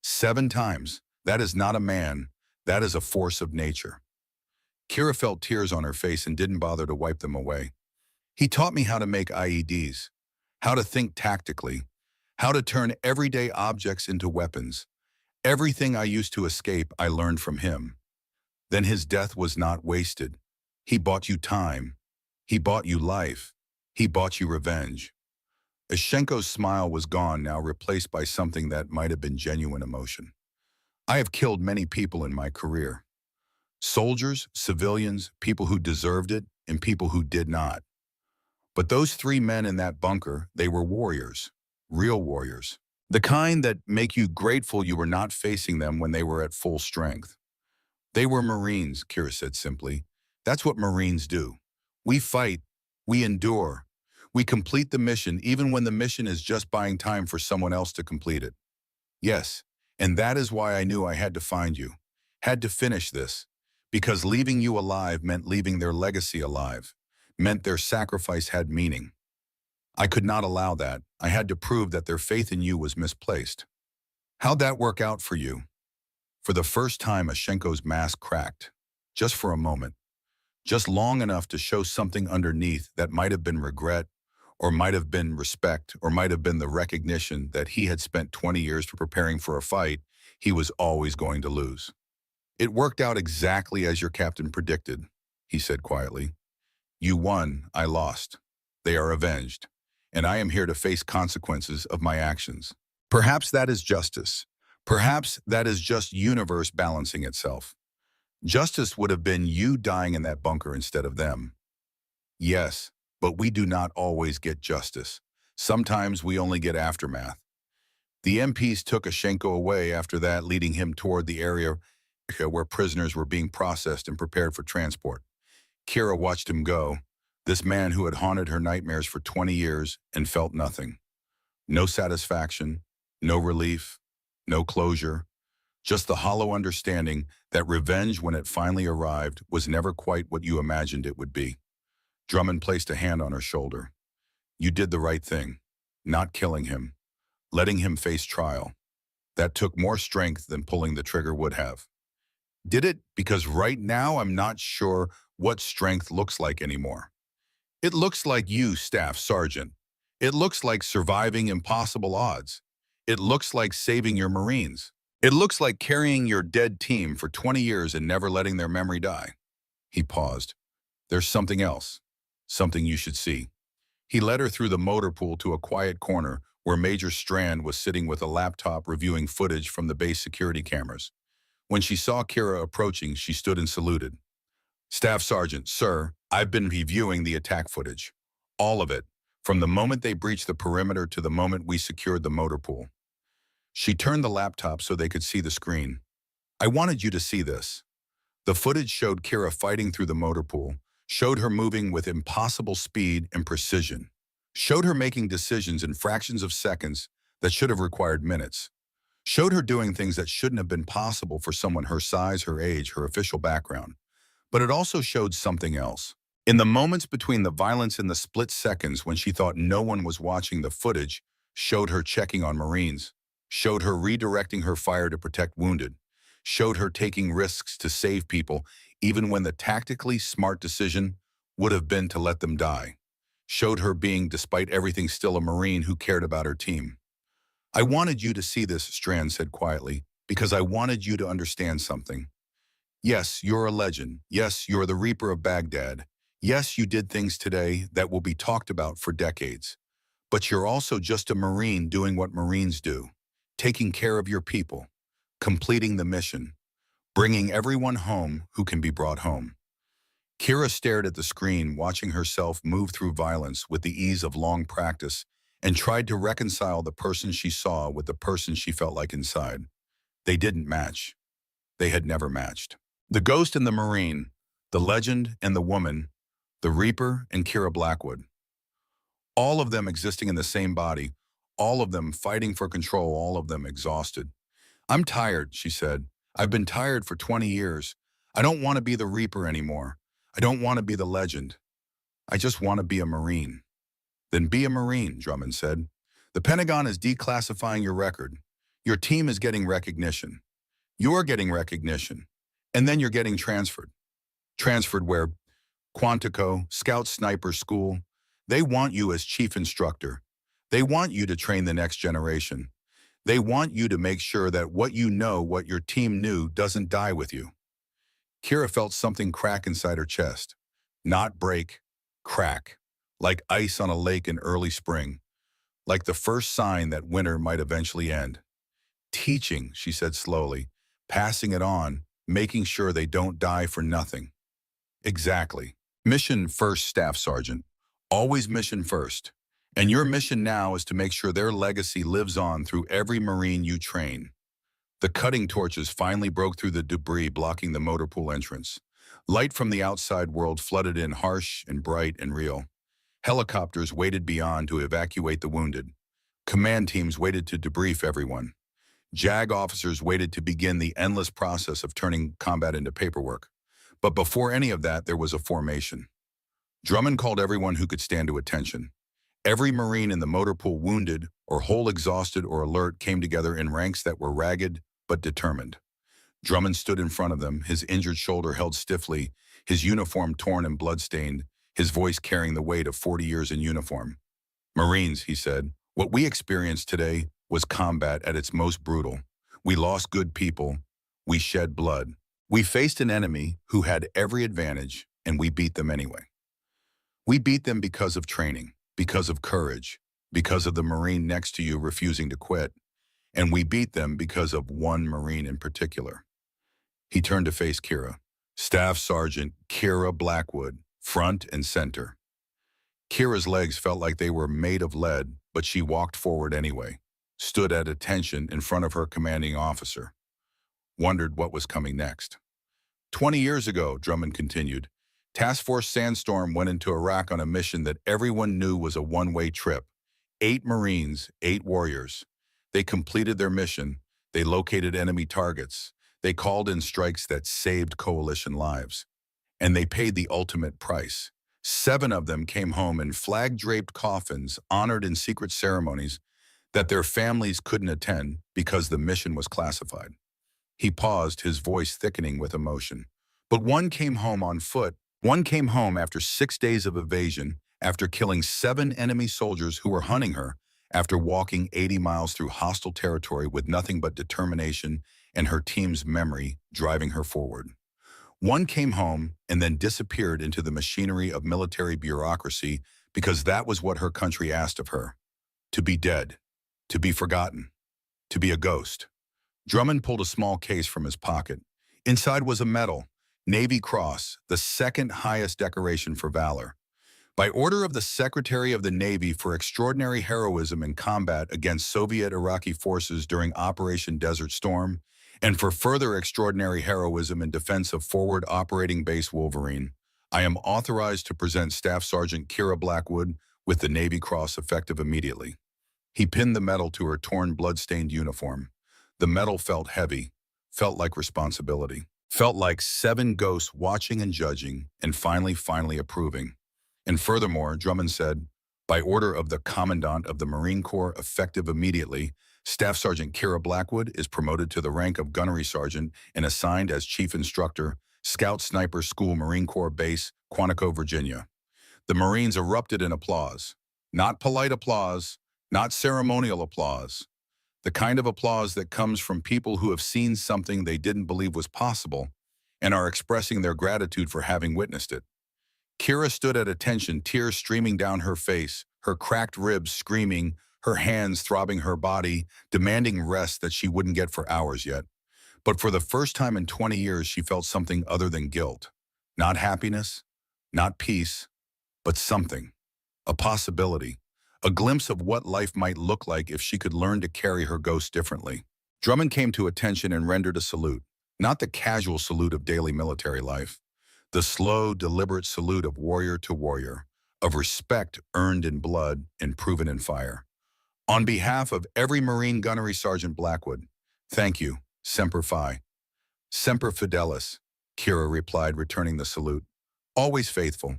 7 times. That is not a man. That is a force of nature. Kira felt tears on her face and didn't bother to wipe them away. He taught me how to make IEDs, how to think tactically, how to turn everyday objects into weapons. Everything I used to escape, I learned from him. Then his death was not wasted. He bought you time. He bought you life. He bought you revenge. Ushenko's smile was gone, now replaced by something that might have been genuine emotion. I have killed many people in my career. Soldiers, civilians, people who deserved it, and people who did not. But those 3 men in that bunker, they were warriors. Real warriors. The kind that make you grateful you were not facing them when they were at full strength. They were Marines, Kira said simply. That's what Marines do. We fight. We endure. We complete the mission even when the mission is just buying time for someone else to complete it. Yes, and that is why I knew I had to find you. Had to finish this. Because leaving you alive meant leaving their legacy alive. Meant their sacrifice had meaning. I could not allow that. I had to prove that their faith in you was misplaced. How'd that work out for you? For the first time, Ushenko's mask cracked. Just for a moment. Just long enough to show something underneath that might have been regret, or might have been respect, or might have been the recognition that he had spent 20 years preparing for a fight he was always going to lose. It worked out exactly as your captain predicted, he said quietly. You won, I lost. They are avenged. And I am here to face consequences of my actions. Perhaps that is justice. Perhaps that is just universe balancing itself. Justice would have been you dying in that bunker instead of them. Yes, but we do not always get justice. Sometimes we only get aftermath. The MPs took Ushenko away after that, leading him toward the area where prisoners were being processed and prepared for transport. Kira watched him go, this man who had haunted her nightmares for 20 years and felt nothing. No satisfaction, no relief, no closure, just the hollow understanding that revenge, when it finally arrived, was never quite what you imagined it would be. Drummond placed a hand on her shoulder. You did the right thing, not killing him, letting him face trial. That took more strength than pulling the trigger would have. Did it? Because right now I'm not sure what strength looks like anymore. It looks like you, Staff Sergeant. It looks like surviving impossible odds. It looks like saving your Marines. It looks like carrying your dead team for 20 years and never letting their memory die. He paused. There's something else. Something you should see. He led her through the motor pool to a quiet corner where Major Strand was sitting with a laptop reviewing footage from the base security cameras. When she saw Kira approaching, she stood and saluted. Staff Sergeant, sir, I've been reviewing the attack footage. All of it, from the moment they breached the perimeter to the moment we secured the motor pool. She turned the laptop so they could see the screen. I wanted you to see this. The footage showed Kira fighting through the motor pool, showed her moving with impossible speed and precision, showed her making decisions in fractions of seconds that should have required minutes, showed her doing things that shouldn't have been possible for someone her size, her age, her official background. But it also showed something else. In the moments between the violence and the split seconds when she thought no one was watching, the footage showed her checking on Marines, showed her redirecting her fire to protect wounded, showed her taking risks to save people even when the tactically smart decision would have been to let them die, showed her being, despite everything, still a Marine who cared about her team. I wanted you to see this, Strand said quietly, because I wanted you to understand something. Yes, you're a legend. Yes, you're the Reaper of Baghdad. Yes, you did things today that will be talked about for decades. But you're also just a Marine doing what Marines do, taking care of your people, completing the mission, bringing everyone home who can be brought home. Kira stared at the screen, watching herself move through violence with the ease of long practice, and tried to reconcile the person she saw with the person she felt like inside. They didn't match. They had never matched. The ghost and the Marine, the legend and the woman, the Reaper and Kira Blackwood. All of them existing in the same body, all of them fighting for control, all of them exhausted. I'm tired, she said. I've been tired for 20 years. I don't want to be the Reaper anymore. I don't want to be the legend. I just want to be a Marine. Then be a Marine, Drummond said. The Pentagon is declassifying your record. Your team is getting recognition. You're getting recognition. And then you're getting transferred. Transferred where? Quantico, Scout Sniper School. They want you as chief instructor. They want you to train the next generation. They want you to make sure that what you know, what your team knew, doesn't die with you. Kira felt something crack inside her chest. Not break, crack. Like ice on a lake in early spring. Like the first sign that winter might eventually end. Teaching, she said slowly, passing it on, making sure they don't die for nothing. Exactly. Mission first, Staff Sergeant. Always mission first. And your mission now is to make sure their legacy lives on through every Marine you train. The cutting torches finally broke through the debris blocking the motor pool entrance. Light from the outside world flooded in, harsh and bright and real. Helicopters waited beyond to evacuate the wounded. Command teams waited to debrief everyone. JAG officers waited to begin the endless process of turning combat into paperwork. But before any of that, there was a formation. Drummond called everyone who could stand to attention. Every Marine in the motor pool, wounded or whole, exhausted or alert, came together in ranks that were ragged but determined. Drummond stood in front of them, his injured shoulder held stiffly, his uniform torn and bloodstained, his voice carrying the weight of 40 years in uniform. Marines, he said, what we experienced today was combat at its most brutal. We lost good people. We shed blood. We faced an enemy who had every advantage, and we beat them anyway. We beat them because of training, because of courage, because of the Marine next to you refusing to quit, and we beat them because of one Marine in particular. He turned to face Kira. Staff Sergeant Kira Blackwood, front and center. Kira's legs felt like they were made of lead, but she walked forward anyway, stood at attention in front of her commanding officer, wondered what was coming next. 20 years ago, Drummond continued, Task Force Sandstorm went into Iraq on a mission that everyone knew was a one-way trip. 8 Marines, 8 warriors. They completed their mission. They located enemy targets. They called in strikes that saved coalition lives. And they paid the ultimate price. 7 of them came home in flag-draped coffins, honored in secret ceremonies that their families couldn't attend because the mission was classified. He paused, his voice thickening with emotion. But one came home on foot. One came home after 6 days of evasion, after killing 7 enemy soldiers who were hunting her, after walking 80 miles through hostile territory with nothing but determination and her team's memory driving her forward. One came home and then disappeared into the machinery of military bureaucracy because that was what her country asked of her, to be dead. To be forgotten. To be a ghost. Drummond pulled a small case from his pocket. Inside was a medal, Navy Cross, the second highest decoration for valor. By order of the Secretary of the Navy for extraordinary heroism in combat against Soviet-Iraqi forces during Operation Desert Storm, and for further extraordinary heroism in defense of Forward Operating Base Wolverine, I am authorized to present Staff Sergeant Kira Blackwood with the Navy Cross effective immediately. He pinned the medal to her torn, blood-stained uniform. The medal felt heavy, felt like responsibility, felt like 7 ghosts watching and judging, and finally approving. And furthermore, Drummond said, by order of the Commandant of the Marine Corps effective immediately, Staff Sergeant Kira Blackwood is promoted to the rank of Gunnery Sergeant and assigned as Chief Instructor, Scout Sniper School Marine Corps Base, Quantico, Virginia. The Marines erupted in applause. Not polite applause, not ceremonial applause. The kind of applause that comes from people who have seen something they didn't believe was possible and are expressing their gratitude for having witnessed it. Kira stood at attention, tears streaming down her face, her cracked ribs screaming, her hands throbbing her body, demanding rest that she wouldn't get for hours yet. But for the first time in 20 years, she felt something other than guilt. Not happiness, not peace, but something. A possibility. A glimpse of what life might look like if she could learn to carry her ghost differently. Drummond came to attention and rendered a salute. Not the casual salute of daily military life. The slow, deliberate salute of warrior to warrior, of respect earned in blood and proven in fire. On behalf of every Marine Gunnery Sergeant Blackwood, thank you, Semper Fi. Semper Fidelis, Kira replied, returning the salute. Always faithful.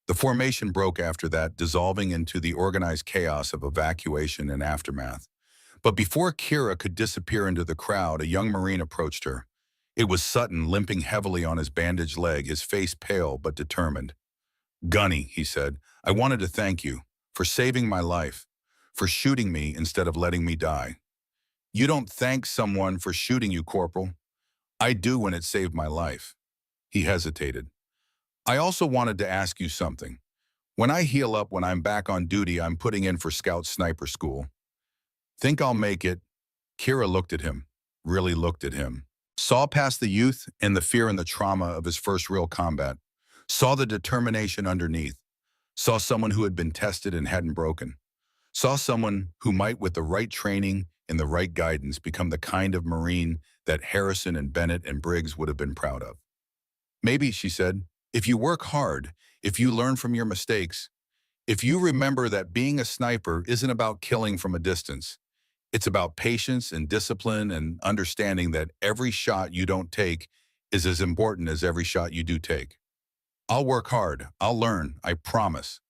The formation broke after that, dissolving into the organized chaos of evacuation and aftermath. But before Kira could disappear into the crowd, a young Marine approached her. It was Sutton, limping heavily on his bandaged leg, his face pale but determined. Gunny, he said, I wanted to thank you for saving my life, for shooting me instead of letting me die. You don't thank someone for shooting you, Corporal. I do when it saved my life. He hesitated. I also wanted to ask you something. When I heal up, when I'm back on duty, I'm putting in for Scout Sniper School. Think I'll make it? Kira looked at him, really looked at him. Saw past the youth and the fear and the trauma of his first real combat. Saw the determination underneath. Saw someone who had been tested and hadn't broken. Saw someone who might, with the right training and the right guidance, become the kind of Marine that Harrison and Bennett and Briggs would have been proud of. Maybe, she said, if you work hard, if you learn from your mistakes, if you remember that being a sniper isn't about killing from a distance, it's about patience and discipline and understanding that every shot you don't take is as important as every shot you do take. I'll work hard. I'll learn. I promise.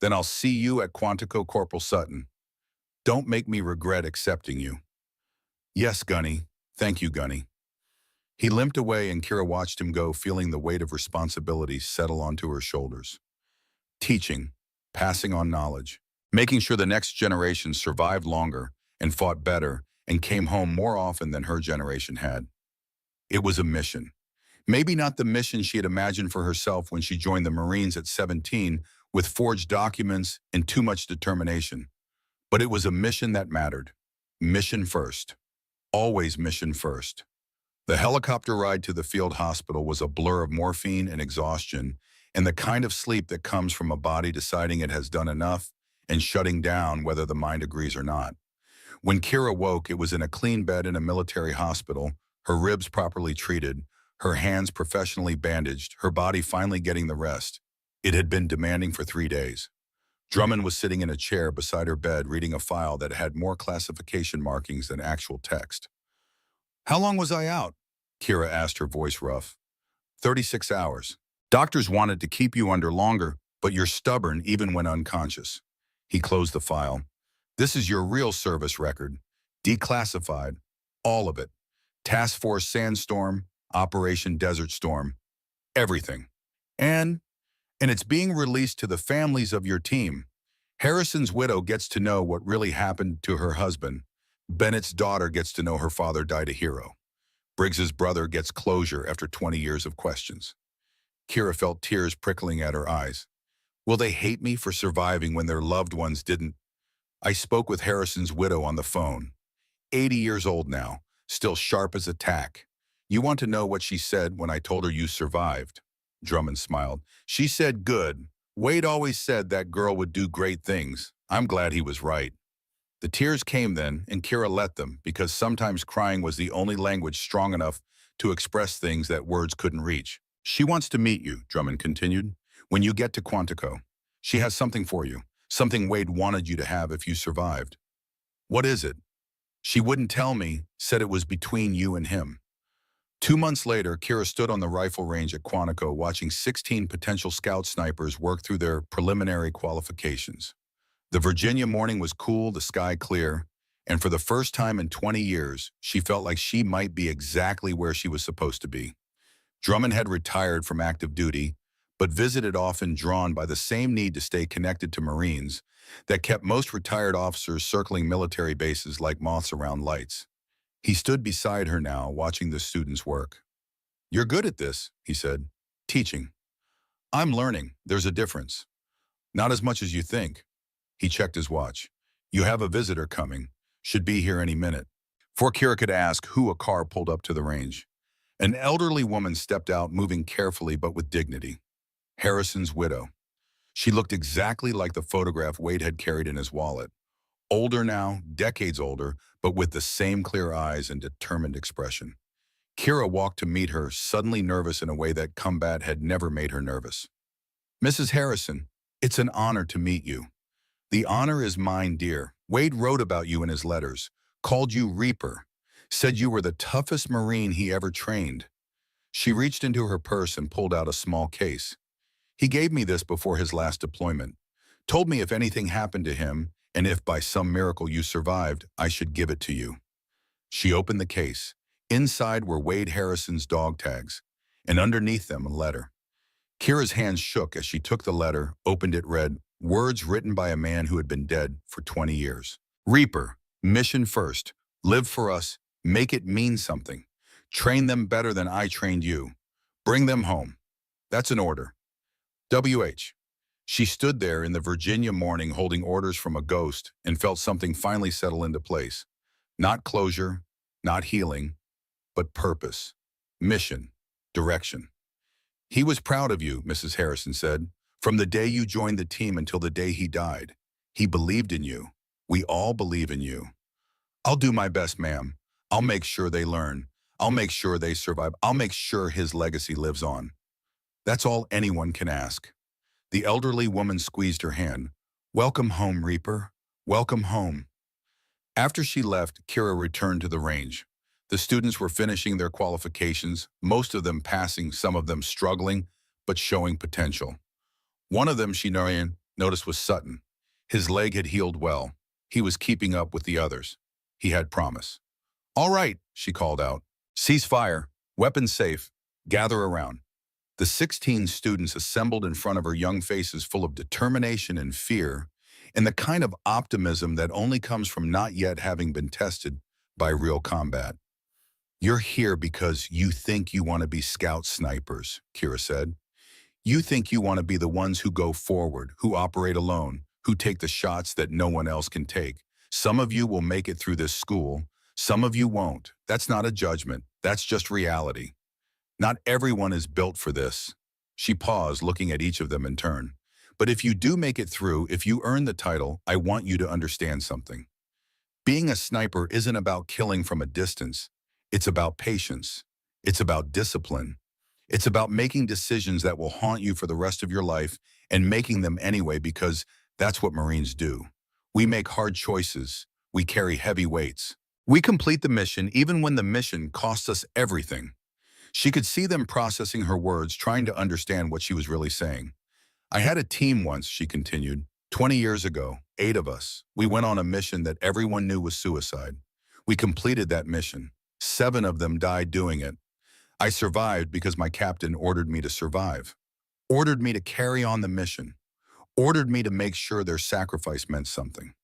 Then I'll see you at Quantico, Corporal Sutton. Don't make me regret accepting you. Yes, Gunny. Thank you, Gunny. He limped away and Kira watched him go, feeling the weight of responsibility settle onto her shoulders. Teaching, passing on knowledge, making sure the next generation survived longer and fought better and came home more often than her generation had. It was a mission. Maybe not the mission she had imagined for herself when she joined the Marines at 17 with forged documents and too much determination. But it was a mission that mattered. Mission first. Always mission first. The helicopter ride to the field hospital was a blur of morphine and exhaustion and the kind of sleep that comes from a body deciding it has done enough and shutting down whether the mind agrees or not. When Kira woke, it was in a clean bed in a military hospital, her ribs properly treated, her hands professionally bandaged, her body finally getting the rest. It had been demanding for 3 days. Drummond was sitting in a chair beside her bed reading a file that had more classification markings than actual text. How long was I out? Kira asked, her voice rough. 36 hours. Doctors wanted to keep you under longer, but you're stubborn even when unconscious. He closed the file. This is your real service record. Declassified. All of it. Task Force Sandstorm, Operation Desert Storm. Everything. And it's being released to the families of your team. Harrison's widow gets to know what really happened to her husband. Bennett's daughter gets to know her father died a hero. Briggs's brother gets closure after 20 years of questions. Kira felt tears prickling at her eyes. Will they hate me for surviving when their loved ones didn't? I spoke with Harrison's widow on the phone. 80 years old now, still sharp as a tack. You want to know what she said when I told her you survived? Drummond smiled. She said, good. Wade always said that girl would do great things. I'm glad he was right. The tears came then, and Kira let them, because sometimes crying was the only language strong enough to express things that words couldn't reach. She wants to meet you, Drummond continued. When you get to Quantico, she has something for you, something Wade wanted you to have if you survived. What is it? She wouldn't tell me, said it was between you and him. 2 months later, Kira stood on the rifle range at Quantico watching 16 potential scout snipers work through their preliminary qualifications. The Virginia morning was cool, the sky clear, and for the first time in 20 years, she felt like she might be exactly where she was supposed to be. Drummond had retired from active duty, but visited often, drawn by the same need to stay connected to Marines that kept most retired officers circling military bases like moths around lights. He stood beside her now, watching the students work. You're good at this, he said. Teaching. I'm learning. There's a difference. Not as much as you think. He checked his watch. You have a visitor coming. Should be here any minute. Before Kira could ask who, a car pulled up to the range. An elderly woman stepped out, moving carefully but with dignity. Harrison's widow. She looked exactly like the photograph Wade had carried in his wallet. Older now, decades older, but with the same clear eyes and determined expression. Kira walked to meet her, suddenly nervous in a way that combat had never made her nervous. Mrs. Harrison, it's an honor to meet you. The honor is mine, dear. Wade wrote about you in his letters, called you Reaper, said you were the toughest Marine he ever trained. She reached into her purse and pulled out a small case. He gave me this before his last deployment. Told me if anything happened to him, and if by some miracle you survived, I should give it to you. She opened the case. Inside were Wade Harrison's dog tags, and underneath them a letter. Kira's hands shook as she took the letter, opened it, read, words written by a man who had been dead for 20 years. Reaper, mission first. Live for us. Make it mean something. Train them better than I trained you. Bring them home. That's an order. W.H. She stood there in the Virginia morning holding orders from a ghost and felt something finally settle into place. Not closure, not healing, but purpose, mission, direction. He was proud of you, Mrs. Harrison said, from the day you joined the team until the day he died. He believed in you. We all believe in you. I'll do my best, ma'am. I'll make sure they learn. I'll make sure they survive. I'll make sure his legacy lives on. That's all anyone can ask. The elderly woman squeezed her hand. Welcome home, Reaper. Welcome home. After she left, Kira returned to the range. The students were finishing their qualifications, most of them passing, some of them struggling, but showing potential. One of them she noticed was Sutton. His leg had healed well. He was keeping up with the others. He had promise. All right, she called out. Cease fire. Weapons safe. Gather around. The 16 students assembled in front of her, young faces full of determination and fear, and the kind of optimism that only comes from not yet having been tested by real combat. You're here because you think you want to be scout snipers, Kira said. You think you want to be the ones who go forward, who operate alone, who take the shots that no one else can take. Some of you will make it through this school. Some of you won't. That's not a judgment. That's just reality. Not everyone is built for this. She paused, looking at each of them in turn. But if you do make it through, if you earn the title, I want you to understand something. Being a sniper isn't about killing from a distance. It's about patience. It's about discipline. It's about making decisions that will haunt you for the rest of your life and making them anyway, because that's what Marines do. We make hard choices. We carry heavy weights. We complete the mission even when the mission costs us everything. She could see them processing her words, trying to understand what she was really saying. I had a team once, she continued, 20 years ago, 8 of us. We went on a mission that everyone knew was suicide. We completed that mission. 7 of them died doing it. I survived because my captain ordered me to survive, ordered me to carry on the mission, ordered me to make sure their sacrifice meant something.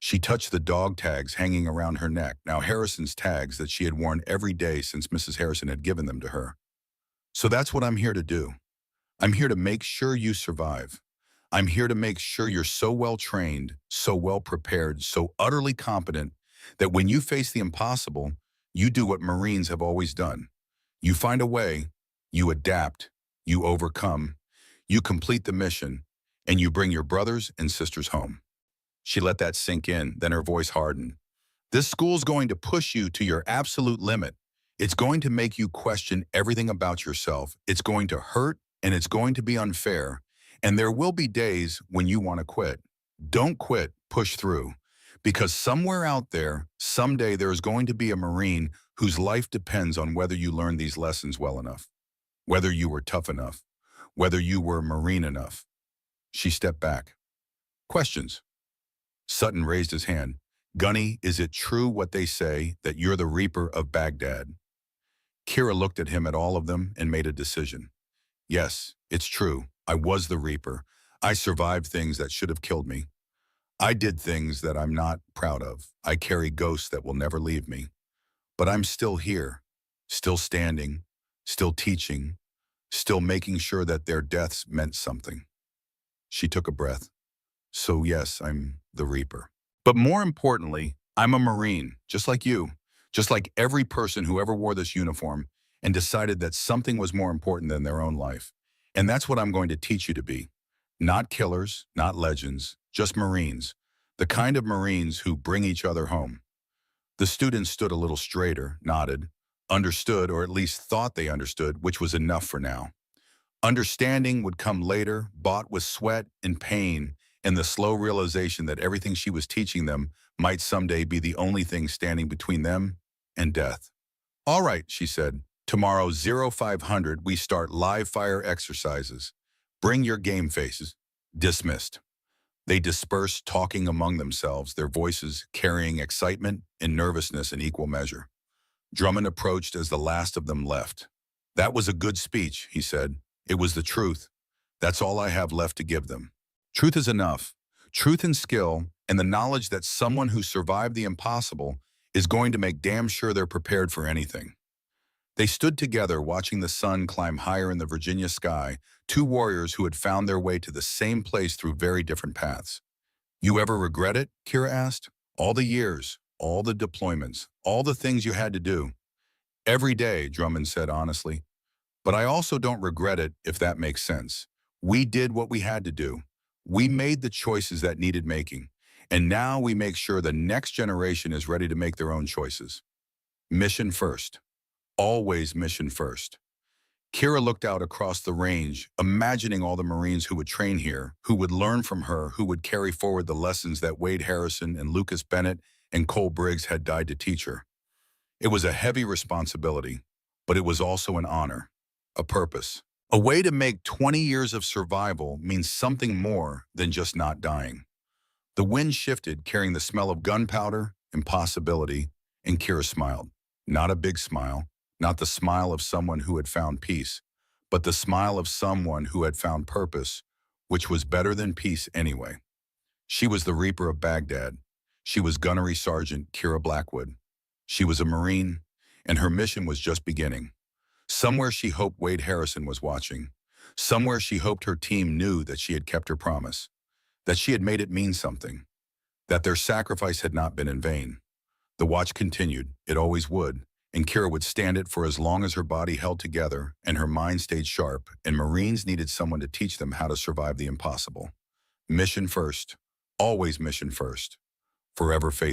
She touched the dog tags hanging around her neck, now Harrison's tags that she had worn every day since Mrs. Harrison had given them to her. So that's what I'm here to do. I'm here to make sure you survive. I'm here to make sure you're so well trained, so well prepared, so utterly competent that when you face the impossible, you do what Marines have always done. You find a way, you adapt, you overcome, you complete the mission, and you bring your brothers and sisters home." She let that sink in, then her voice hardened. "This school's going to push you to your absolute limit. It's going to make you question everything about yourself. It's going to hurt, and it's going to be unfair. And there will be days when you want to quit. Don't quit, push through. Because somewhere out there, someday there is going to be a Marine whose life depends on whether you learn these lessons well enough, whether you were tough enough, whether you were Marine enough." She stepped back. "Questions?" Sutton raised his hand. "Gunny, is it true what they say, that you're the Reaper of Baghdad?" Kira looked at him, at all of them, and made a decision. "Yes, it's true. I was the Reaper. I survived things that should have killed me. I did things that I'm not proud of. I carry ghosts that will never leave me. But I'm still here, still standing, still teaching, still making sure that their deaths meant something." She took a breath. "So yes, I'm the Reaper. But more importantly, I'm a Marine, just like you, just like every person who ever wore this uniform and decided that something was more important than their own life. And that's what I'm going to teach you to be. Not killers, not legends, just Marines. The kind of Marines who bring each other home." The students stood a little straighter, nodded, understood, or at least thought they understood, which was enough for now. Understanding would come later, bought with sweat and pain, and the slow realization that everything she was teaching them might someday be the only thing standing between them and death. "All right," she said. "Tomorrow, 0500, we start live fire exercises. Bring your game faces." Dismissed. They dispersed, talking among themselves, their voices carrying excitement and nervousness in equal measure. Drummond approached as the last of them left. "That was a good speech," he said. "It was the truth. That's all I have left to give them. Truth is enough. Truth and skill, and the knowledge that someone who survived the impossible is going to make damn sure they're prepared for anything." They stood together, watching the sun climb higher in the Virginia sky, two warriors who had found their way to the same place through very different paths. "You ever regret it?" Kira asked. "All the years, all the deployments, all the things you had to do." "Every day," Drummond said honestly. "But I also don't regret it, if that makes sense. We did what we had to do. We made the choices that needed making. And now we make sure the next generation is ready to make their own choices. Mission first. Always mission first." Kira looked out across the range, imagining all the Marines who would train here, who would learn from her, who would carry forward the lessons that Wade Harrison and Lucas Bennett and Cole Briggs had died to teach her. It was a heavy responsibility, but it was also an honor, a purpose, a way to make 20 years of survival mean something more than just not dying. The wind shifted, carrying the smell of gunpowder, impossibility, and Kira smiled. Not a big smile, not the smile of someone who had found peace, but the smile of someone who had found purpose, which was better than peace anyway. She was the Reaper of Baghdad. She was Gunnery Sergeant Kira Blackwood. She was a Marine, and her mission was just beginning. Somewhere she hoped Wade Harrison was watching. Somewhere she hoped her team knew that she had kept her promise, that she had made it mean something, that their sacrifice had not been in vain. The watch continued, it always would, and Kira would stand it for as long as her body held together and her mind stayed sharp, and Marines needed someone to teach them how to survive the impossible. Mission first, always mission first, forever faithful.